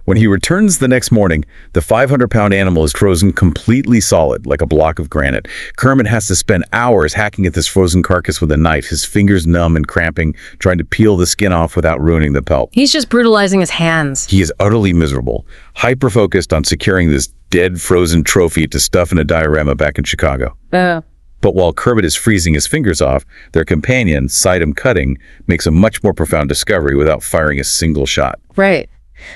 When he returns the next morning, the 500-pound animal is frozen completely solid, like a block of granite. Kermit has to spend hours hacking at this frozen carcass with a knife, his fingers numb and cramping, trying to peel the skin off without ruining the pelt. He's just brutalizing his hands. He is utterly miserable, hyper-focused on securing this dead, frozen trophy to stuff in a diorama back in Chicago. But while Kermit is freezing his fingers off, their companion, Sidam Cutting, makes a much more profound discovery without firing a single shot. Right.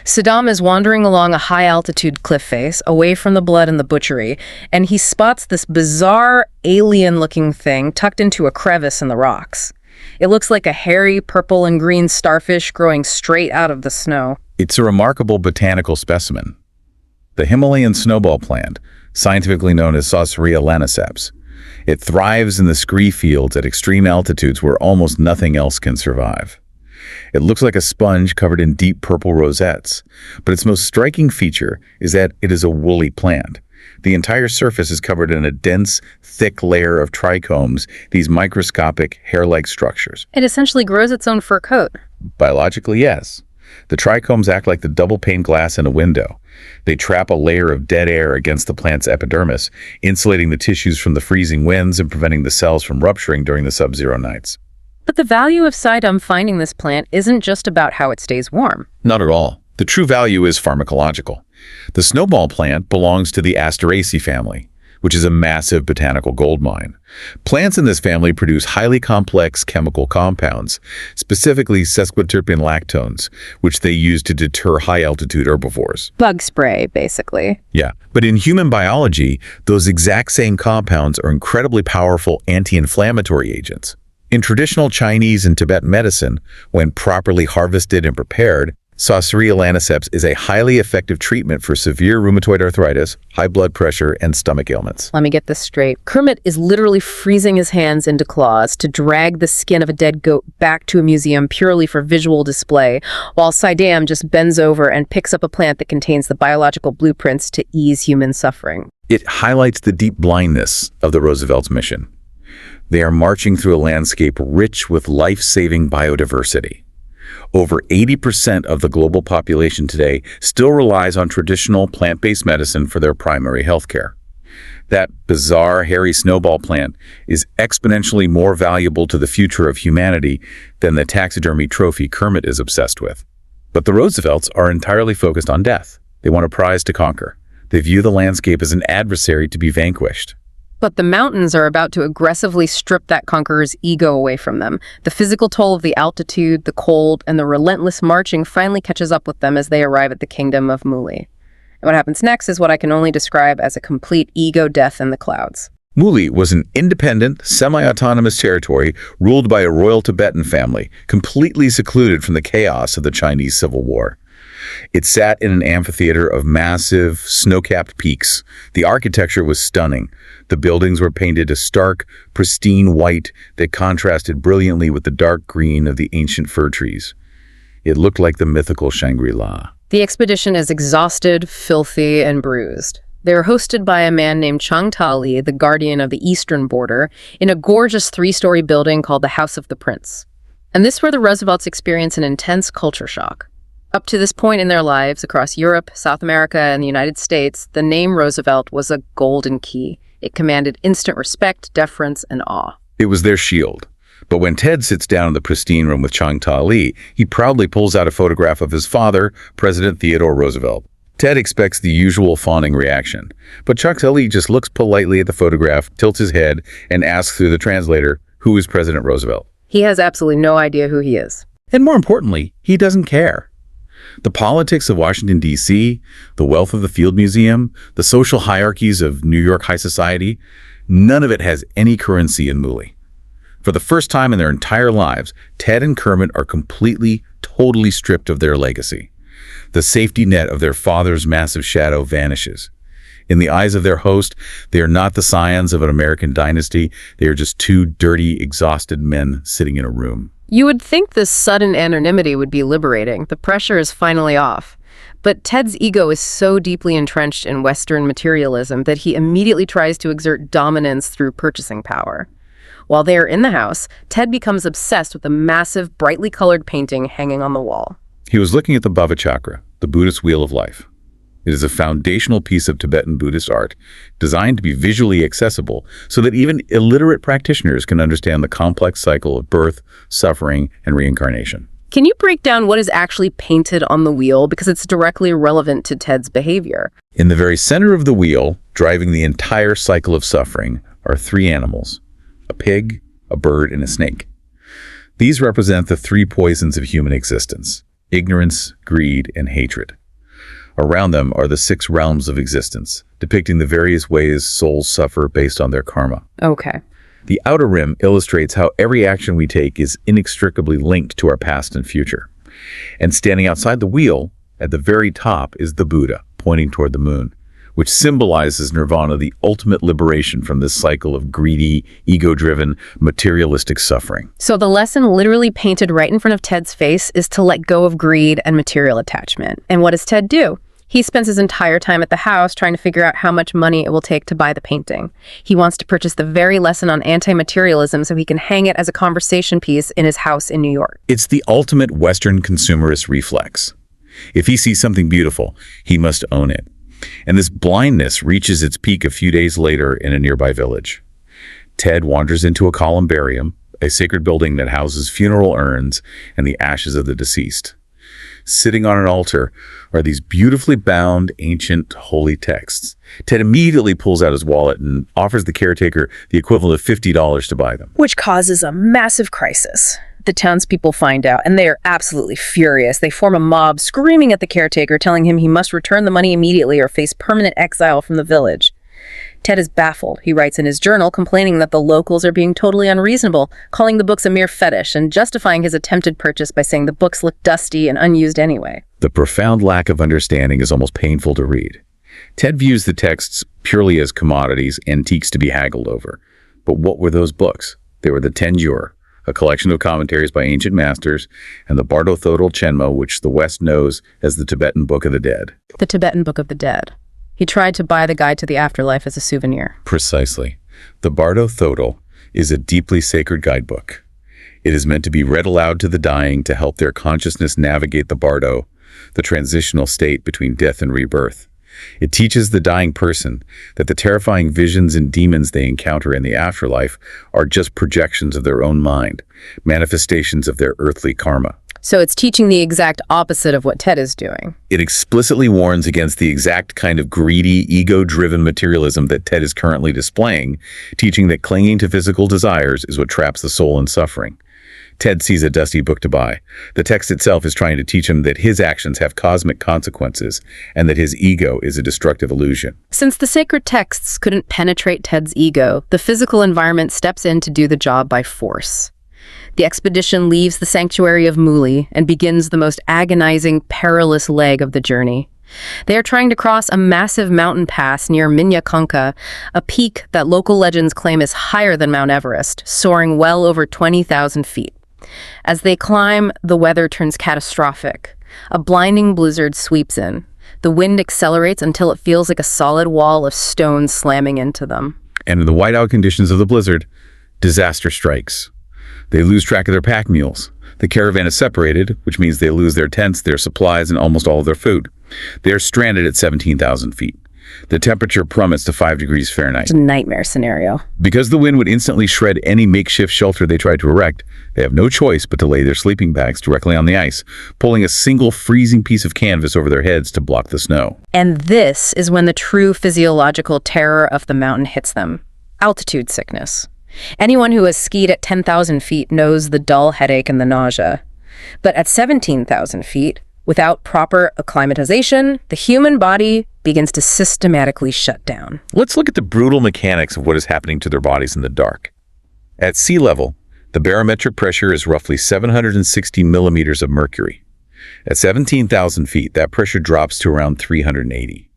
Saddam is wandering along a high-altitude cliff face, away from the blood and the butchery, and he spots this bizarre, alien-looking thing tucked into a crevice in the rocks. It looks like a hairy purple and green starfish growing straight out of the snow. It's a remarkable botanical specimen. The Himalayan snowball plant, scientifically known as Saussurea laniceps. It thrives in the scree fields at extreme altitudes where almost nothing else can survive. It looks like a sponge covered in deep purple rosettes, but its most striking feature is that it is a woolly plant. The entire surface is covered in a dense, thick layer of trichomes, these microscopic, hair-like structures. It essentially grows its own fur coat. Biologically, yes. The trichomes act like the double-pane glass in a window. They trap a layer of dead air against the plant's epidermis, insulating the tissues from the freezing winds and preventing the cells from rupturing during the sub-zero nights. But the value of Sidam finding this plant isn't just about how it stays warm. Not at all. The true value is pharmacological. The snowball plant belongs to the Asteraceae family, which is a massive botanical gold mine. Plants in this family produce highly complex chemical compounds, specifically sesquiterpene lactones, which they use to deter high-altitude herbivores. Bug spray, basically. Yeah, but in human biology, those exact same compounds are incredibly powerful anti-inflammatory agents. In traditional Chinese and Tibetan medicine, when properly harvested and prepared, Saussurea laniceps is a highly effective treatment for severe rheumatoid arthritis, high blood pressure, and stomach ailments. Let me get this straight. Kermit is literally freezing his hands into claws to drag the skin of a dead goat back to a museum purely for visual display, while Sidam just bends over and picks up a plant that contains the biological blueprints to ease human suffering. It highlights the deep blindness of the Roosevelt's mission. They are marching through a landscape rich with life-saving biodiversity. Over 80% of the global population today still relies on traditional plant-based medicine for their primary health care. That bizarre, hairy snowball plant is exponentially more valuable to the future of humanity than the taxidermy trophy Kermit is obsessed with. But the Roosevelts are entirely focused on death. They want a prize to conquer. They view the landscape as an adversary to be vanquished. But the mountains are about to aggressively strip that conqueror's ego away from them. The physical toll of the altitude, the cold, and the relentless marching finally catches up with them as they arrive at the kingdom of Muli. And what happens next is what I can only describe as a complete ego death in the clouds. Muli was an independent, semi-autonomous territory ruled by a royal Tibetan family, completely secluded from the chaos of the Chinese Civil War. It sat in an amphitheater of massive, snow-capped peaks. The architecture was stunning. The buildings were painted a stark, pristine white that contrasted brilliantly with the dark green of the ancient fir trees. It looked like the mythical Shangri-La. The expedition is exhausted, filthy, and bruised. They are hosted by a man named Chang Ta-li, the guardian of the eastern border, in a gorgeous 3-story building called the House of the Prince. And this is where the Roosevelts experience an intense culture shock. Up to this point in their lives, across Europe, South America, and the United States, the name Roosevelt was a golden key. It commanded instant respect, deference, and awe. It was their shield. But when Ted sits down in the pristine room with Chang Ta-li, he proudly pulls out a photograph of his father, President Theodore Roosevelt. Ted expects the usual fawning reaction, but Chang Ta-li just looks politely at the photograph, tilts his head, and asks through the translator, "Who is President Roosevelt?" He has absolutely no idea who he is. And more importantly, he doesn't care. The politics of Washington, D.C., the wealth of the Field Museum, the social hierarchies of New York high society, none of it has any currency in Muli. For the first time in their entire lives, Ted and Kermit are completely, totally stripped of their legacy. The safety net of their father's massive shadow vanishes. In the eyes of their host, they are not the scions of an American dynasty. They are just two dirty, exhausted men sitting in a room. You would think this sudden anonymity would be liberating. The pressure is finally off. But Ted's ego is so deeply entrenched in Western materialism that he immediately tries to exert dominance through purchasing power. While they are in the house, Ted becomes obsessed with a massive, brightly colored painting hanging on the wall. He was looking at the Bhava Chakra, the Buddhist wheel of life. It is a foundational piece of Tibetan Buddhist art, designed to be visually accessible so that even illiterate practitioners can understand the complex cycle of birth, suffering, and reincarnation. Can you break down what is actually painted on the wheel, because it's directly relevant to Ted's behavior? In the very center of the wheel, driving the entire cycle of suffering, are three animals: a pig, a bird, and a snake. These represent the three poisons of human existence: ignorance, greed, and hatred. Around them are the six realms of existence, depicting the various ways souls suffer based on their karma. Okay. The outer rim illustrates how every action we take is inextricably linked to our past and future. And standing outside the wheel, at the very top, is the Buddha, pointing toward the moon, which symbolizes nirvana, the ultimate liberation from this cycle of greedy, ego-driven, materialistic suffering. So the lesson literally painted right in front of Ted's face is to let go of greed and material attachment. And what does Ted do? He spends his entire time at the house trying to figure out how much money it will take to buy the painting. He wants to purchase the very lesson on anti-materialism so he can hang it as a conversation piece in his house in New York. It's the ultimate Western consumerist reflex. If he sees something beautiful, he must own it. And this blindness reaches its peak a few days later in a nearby village. Ted wanders into a columbarium, a sacred building that houses funeral urns and the ashes of the deceased. Sitting on an altar are these beautifully bound, ancient, holy texts. Ted immediately pulls out his wallet and offers the caretaker the equivalent of $50 to buy them. Which causes a massive crisis. The townspeople find out, and they are absolutely furious. They form a mob, screaming at the caretaker, telling him he must return the money immediately or face permanent exile from the village. Ted is baffled. He writes in his journal complaining that the locals are being totally unreasonable, calling the books a mere fetish, and justifying his attempted purchase by saying the books look dusty and unused anyway. The profound lack of understanding is almost painful to read. Ted views the texts purely as commodities, antiques to be haggled over. But what were those books? They were the Tenjur, a collection of commentaries by ancient masters, and the Bardo Thodol Chenmo, which the West knows as the Tibetan Book of the Dead. The Tibetan Book of the Dead. He tried to buy the Guide to the Afterlife as a souvenir. Precisely. The Bardo Thodol is a deeply sacred guidebook. It is meant to be read aloud to the dying to help their consciousness navigate the bardo, the transitional state between death and rebirth. It teaches the dying person that the terrifying visions and demons they encounter in the afterlife are just projections of their own mind, manifestations of their earthly karma. So it's teaching the exact opposite of what Ted is doing. It explicitly warns against the exact kind of greedy, ego-driven materialism that Ted is currently displaying, teaching that clinging to physical desires is what traps the soul in suffering. Ted sees a dusty book to buy. The text itself is trying to teach him that his actions have cosmic consequences and that his ego is a destructive illusion. Since the sacred texts couldn't penetrate Ted's ego, the physical environment steps in to do the job by force. The expedition leaves the sanctuary of Muli and begins the most agonizing, perilous leg of the journey. They are trying to cross a massive mountain pass near Minyakonka, a peak that local legends claim is higher than Mount Everest, soaring well over 20,000 feet. As they climb, the weather turns catastrophic. A blinding blizzard sweeps in. The wind accelerates until it feels like a solid wall of stone slamming into them. And in the whiteout conditions of the blizzard, disaster strikes. They lose track of their pack mules. The caravan is separated, which means they lose their tents, their supplies, and almost all of their food. They are stranded at 17,000 feet. The temperature plummets to 5 degrees Fahrenheit. It's a nightmare scenario. Because the wind would instantly shred any makeshift shelter they tried to erect, they have no choice but to lay their sleeping bags directly on the ice, pulling a single freezing piece of canvas over their heads to block the snow. And this is when the true physiological terror of the mountain hits them. Altitude sickness. Anyone who has skied at 10,000 feet knows the dull headache and the nausea. But at 17,000 feet, without proper acclimatization, the human body begins to systematically shut down. Let's look at the brutal mechanics of what is happening to their bodies in the dark. At sea level, the barometric pressure is roughly 760 millimeters of mercury. At 17,000 feet, that pressure drops to around 380.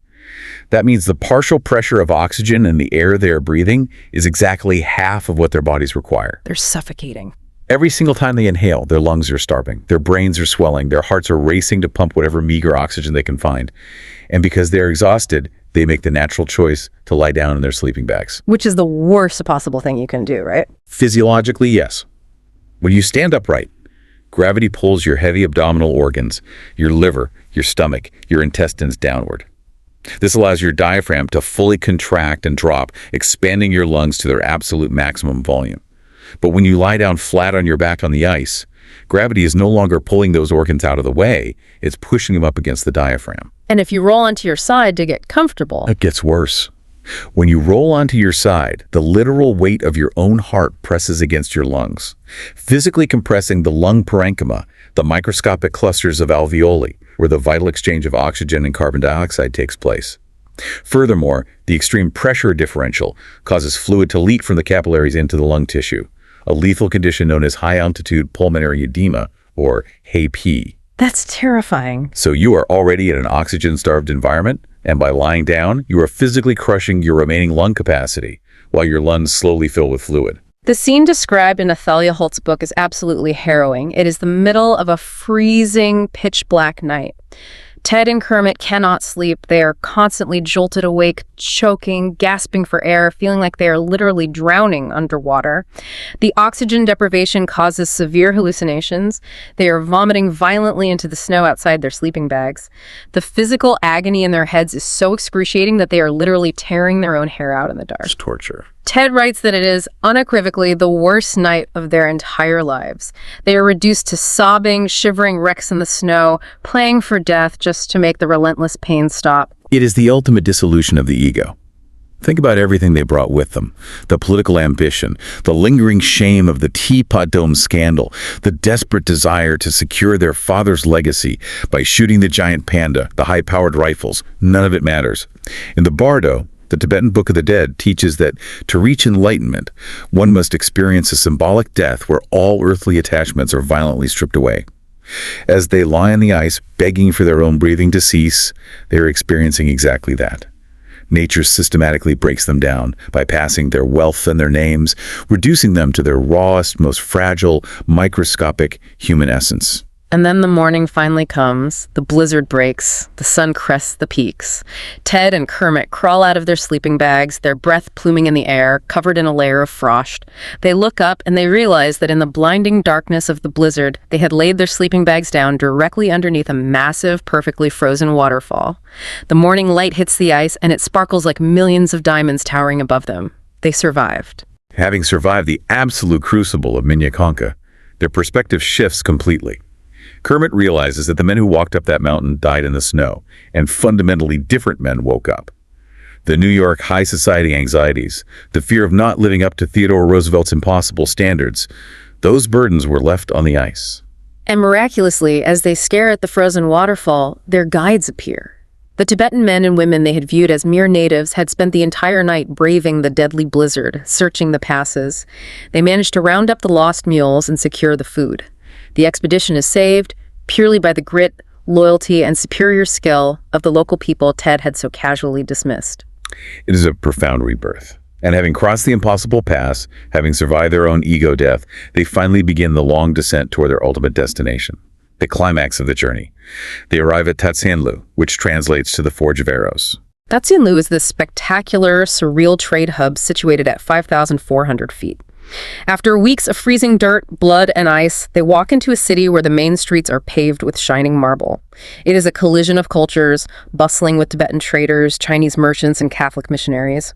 That means the partial pressure of oxygen in the air they are breathing is exactly half of what their bodies require. They're suffocating. Every single time they inhale, their lungs are starving, their brains are swelling, their hearts are racing to pump whatever meager oxygen they can find. And because they're exhausted, they make the natural choice to lie down in their sleeping bags. Which is the worst possible thing you can do, right? Physiologically, yes. When you stand upright, gravity pulls your heavy abdominal organs, your liver, your stomach, your intestines downward. This allows your diaphragm to fully contract and drop, expanding your lungs to their absolute maximum volume. But when you lie down flat on your back on the ice, gravity is no longer pulling those organs out of the way, it's pushing them up against the diaphragm. And if you roll onto your side to get comfortable, It gets worse. When you roll onto your side, the literal weight of your own heart presses against your lungs, physically compressing the lung parenchyma, the microscopic clusters of alveoli, where the vital exchange of oxygen and carbon dioxide takes place. Furthermore, the extreme pressure differential causes fluid to leak from the capillaries into the lung tissue, a lethal condition known as high-altitude pulmonary edema, or HAPE. That's terrifying. So you are already in an oxygen-starved environment, and by lying down, you are physically crushing your remaining lung capacity, while your lungs slowly fill with fluid. The scene described in Athalia Holt's book is absolutely harrowing. It is the middle of a freezing, pitch-black night. Ted and Kermit cannot sleep. They are constantly jolted awake, choking, gasping for air, feeling like they are literally drowning underwater. The oxygen deprivation causes severe hallucinations. They are vomiting violently into the snow outside their sleeping bags. The physical agony in their heads is so excruciating that they are literally tearing their own hair out in the dark. It's torture. Ted writes that it is unequivocally the worst night of their entire lives. They are reduced to sobbing, shivering wrecks in the snow, playing for death just to make the relentless pain stop. It is the ultimate dissolution of the ego. Think about everything they brought with them. The political ambition, the lingering shame of the Teapot Dome scandal, the desperate desire to secure their father's legacy by shooting the giant panda, the high-powered rifles. None of it matters. In the Bardo, the Tibetan Book of the Dead teaches that to reach enlightenment, one must experience a symbolic death where all earthly attachments are violently stripped away. As they lie on the ice, begging for their own breathing to cease, they are experiencing exactly that. Nature systematically breaks them down, bypassing their wealth and their names, reducing them to their rawest, most fragile, microscopic human essence. And then the morning finally comes, the blizzard breaks, the sun crests the peaks. Ted and Kermit crawl out of their sleeping bags, their breath pluming in the air, covered in a layer of frost. They look up and they realize that in the blinding darkness of the blizzard, they had laid their sleeping bags down directly underneath a massive, perfectly frozen waterfall. The morning light hits the ice and it sparkles like millions of diamonds towering above them. They survived. Having survived the absolute crucible of Minnetonka, their perspective shifts completely. Kermit realizes that the men who walked up that mountain died in the snow, and fundamentally different men woke up. The New York high society anxieties, the fear of not living up to Theodore Roosevelt's impossible standards, those burdens were left on the ice. And miraculously, as they stare at the frozen waterfall, their guides appear. The Tibetan men and women they had viewed as mere natives had spent the entire night braving the deadly blizzard, searching the passes. They managed to round up the lost mules and secure the food. The expedition is saved purely by the grit, loyalty, and superior skill of the local people Ted had so casually dismissed. It is a profound rebirth. And having crossed the impossible pass, having survived their own ego death, they finally begin the long descent toward their ultimate destination, the climax of the journey. They arrive at Tatsanlu, which translates to the Forge of Arrows. Tatsanlu is this spectacular, surreal trade hub situated at 5,400 feet. After weeks of freezing dirt, blood, and ice, they walk into a city where the main streets are paved with shining marble. It is a collision of cultures, bustling with Tibetan traders, Chinese merchants, and Catholic missionaries.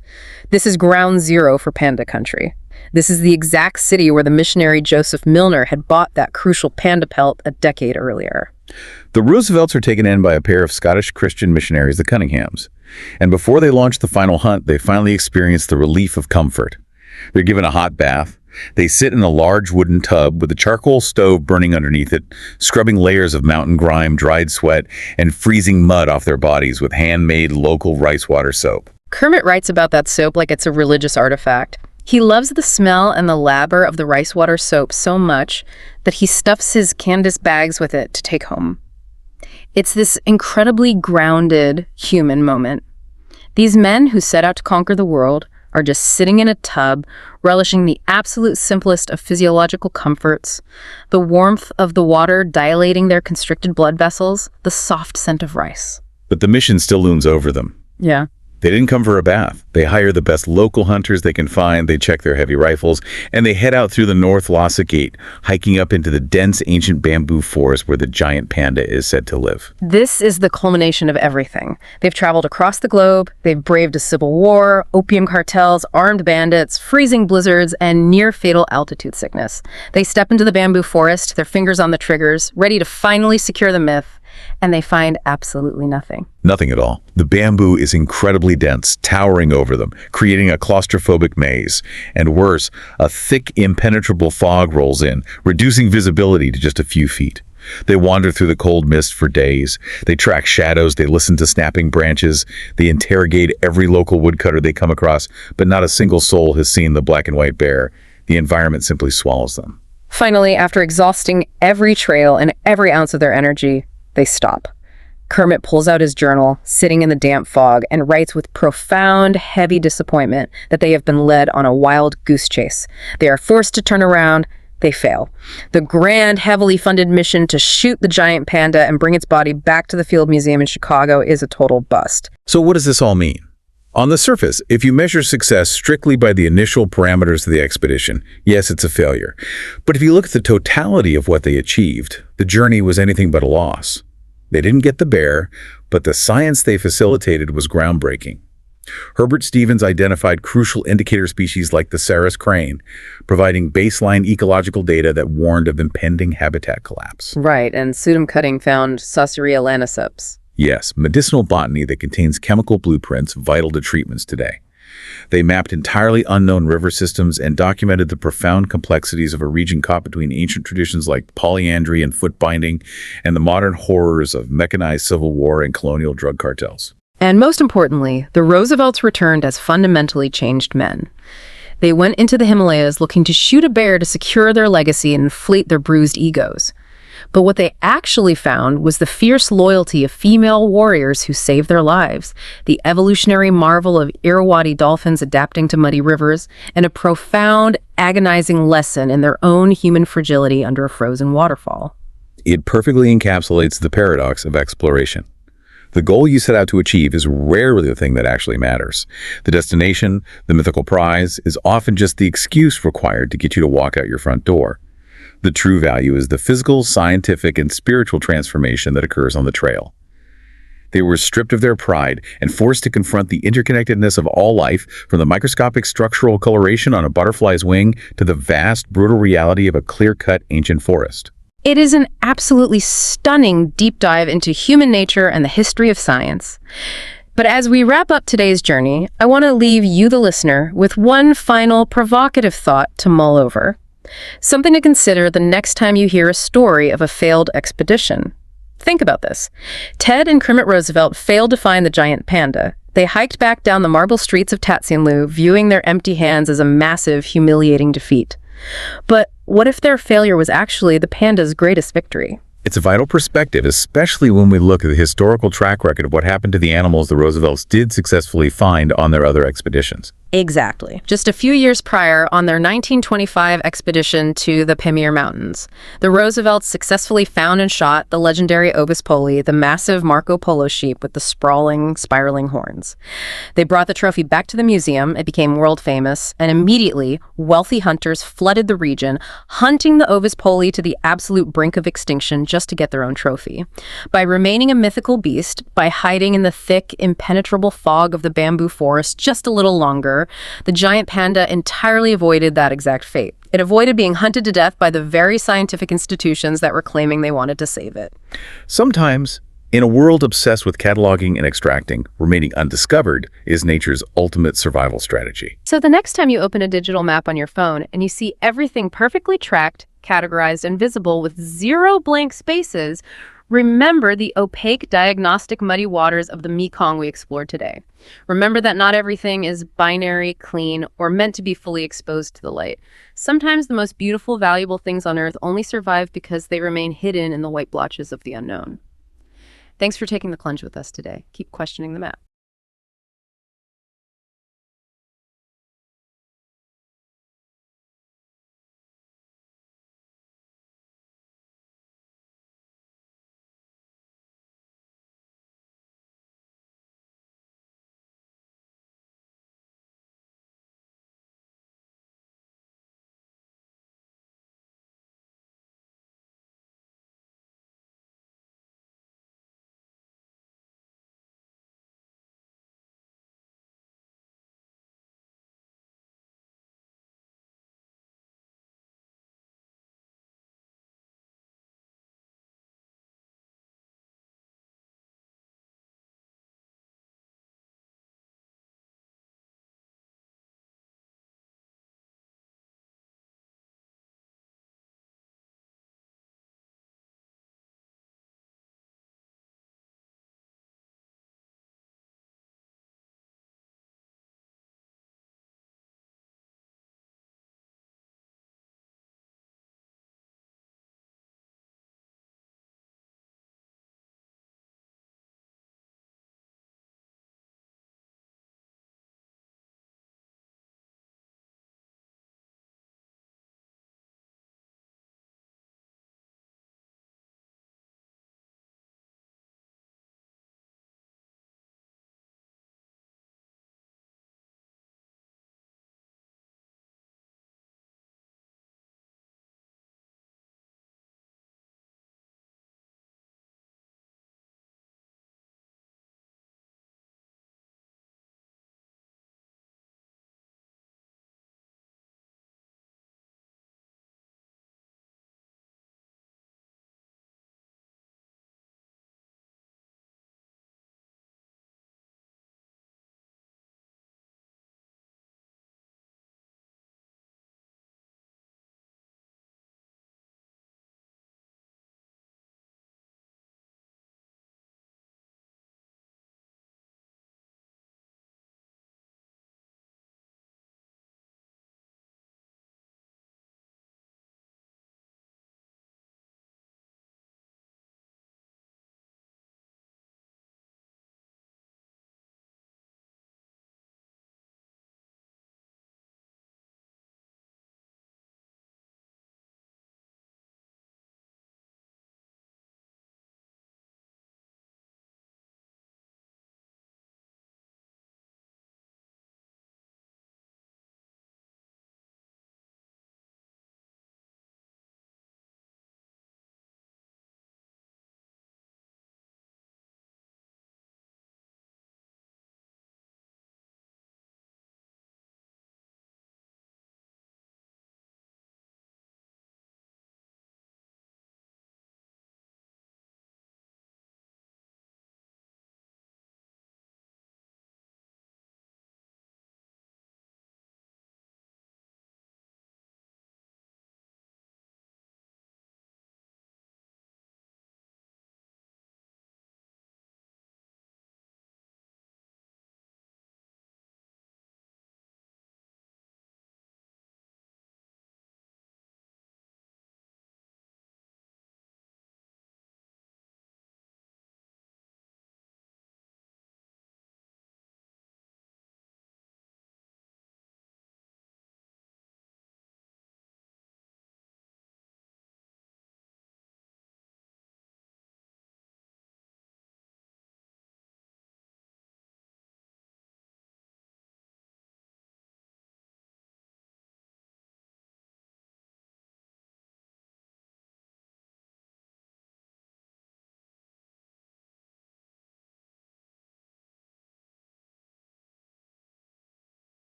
This is ground zero for panda country. This is the exact city where the missionary Joseph Milner had bought that crucial panda pelt a decade earlier. The Roosevelts are taken in by a pair of Scottish Christian missionaries, the Cunninghams. And before they launch the final hunt, they finally experience the relief of comfort. They're given a hot bath. They sit in a large wooden tub with a charcoal stove burning underneath it, scrubbing layers of mountain grime, dried sweat, and freezing mud off their bodies with handmade local rice water soap. Kermit writes about that soap like it's a religious artifact. He loves the smell and the lather of the rice water soap so much that he stuffs his canvas bags with it to take home. It's this incredibly grounded human moment. These men who set out to conquer the world are just sitting in a tub, relishing the absolute simplest of physiological comforts, the warmth of the water dilating their constricted blood vessels, the soft scent of rice. But the mission still looms over them. Yeah. They didn't come for a bath. They hire the best local hunters they can find, they check their heavy rifles, and they head out through the North Lhasa Gate, hiking up into the dense ancient bamboo forest where the giant panda is said to live. This is the culmination of everything. They've traveled across the globe, they've braved a civil war, opium cartels, armed bandits, freezing blizzards, and near-fatal altitude sickness. They step into the bamboo forest, their fingers on the triggers, ready to finally secure the myth, and they find absolutely nothing. Nothing at all. The bamboo is incredibly dense, towering over them, creating a claustrophobic maze. And worse, a thick, impenetrable fog rolls in, reducing visibility to just a few feet. They wander through the cold mist for days. They track shadows. They listen to snapping branches. They interrogate every local woodcutter they come across, but not a single soul has seen the black and white bear. The environment simply swallows them. Finally, after exhausting every trail and every ounce of their energy, they stop. Kermit pulls out his journal, sitting in the damp fog, and writes with profound, heavy disappointment that they have been led on a wild goose chase. They are forced to turn around. They fail. The grand, heavily funded mission to shoot the giant panda and bring its body back to the Field Museum in Chicago is a total bust. So what does this all mean? On the surface, if you measure success strictly by the initial parameters of the expedition, yes, it's a failure. But if you look at the totality of what they achieved, the journey was anything but a loss. They didn't get the bear, but the science they facilitated was groundbreaking. Herbert Stevens identified crucial indicator species like the Sarus crane, providing baseline ecological data that warned of impending habitat collapse. Right, and Sudum Cutting found Sauceria laniceps. Yes, medicinal botany that contains chemical blueprints vital to treatments today. They mapped entirely unknown river systems and documented the profound complexities of a region caught between ancient traditions like polyandry and foot binding and the modern horrors of mechanized civil war and colonial drug cartels. And most importantly, the Roosevelts returned as fundamentally changed men. They went into the Himalayas looking to shoot a bear to secure their legacy and inflate their bruised egos. But what they actually found was the fierce loyalty of female warriors who saved their lives, the evolutionary marvel of Irrawaddy dolphins adapting to muddy rivers, and a profound, agonizing lesson in their own human fragility under a frozen waterfall. It perfectly encapsulates the paradox of exploration. The goal you set out to achieve is rarely the thing that actually matters. The destination, the mythical prize, is often just the excuse required to get you to walk out your front door. The true value is the physical, scientific, and spiritual transformation that occurs on the trail. They were stripped of their pride and forced to confront the interconnectedness of all life, from the microscopic structural coloration on a butterfly's wing to the vast, brutal reality of a clear-cut ancient forest. It is an absolutely stunning deep dive into human nature and the history of science. But as we wrap up today's journey, I want to leave you, the listener, with one final provocative thought to mull over. Something to consider the next time you hear a story of a failed expedition. Think about this. Ted and Kermit Roosevelt failed to find the giant panda. They hiked back down the marble streets of Tatsianlu, viewing their empty hands as a massive, humiliating defeat. But what if their failure was actually the panda's greatest victory? It's a vital perspective, especially when we look at the historical track record of what happened to the animals the Roosevelts did successfully find on their other expeditions. Exactly. Just a few years prior, on their 1925 expedition to the Pamir Mountains, the Roosevelts successfully found and shot the legendary Ovis poli, the massive Marco Polo sheep with the sprawling, spiraling horns. They brought the trophy back to the museum, it became world famous, and immediately, wealthy hunters flooded the region, hunting the Ovis poli to the absolute brink of extinction just to get their own trophy. By remaining a mythical beast, by hiding in the thick, impenetrable fog of the bamboo forest just a little longer, the giant panda entirely avoided that exact fate. It avoided being hunted to death by the very scientific institutions that were claiming they wanted to save it. Sometimes, in a world obsessed with cataloging and extracting, remaining undiscovered is nature's ultimate survival strategy. So the next time you open a digital map on your phone and you see everything perfectly tracked, categorized, and visible with zero blank spaces, remember the opaque, diagnostic, muddy waters of the Mekong we explored today. Remember that not everything is binary, clean, or meant to be fully exposed to the light. Sometimes the most beautiful, valuable things on Earth only survive because they remain hidden in the white blotches of the unknown. Thanks for taking the plunge with us today. Keep questioning the map.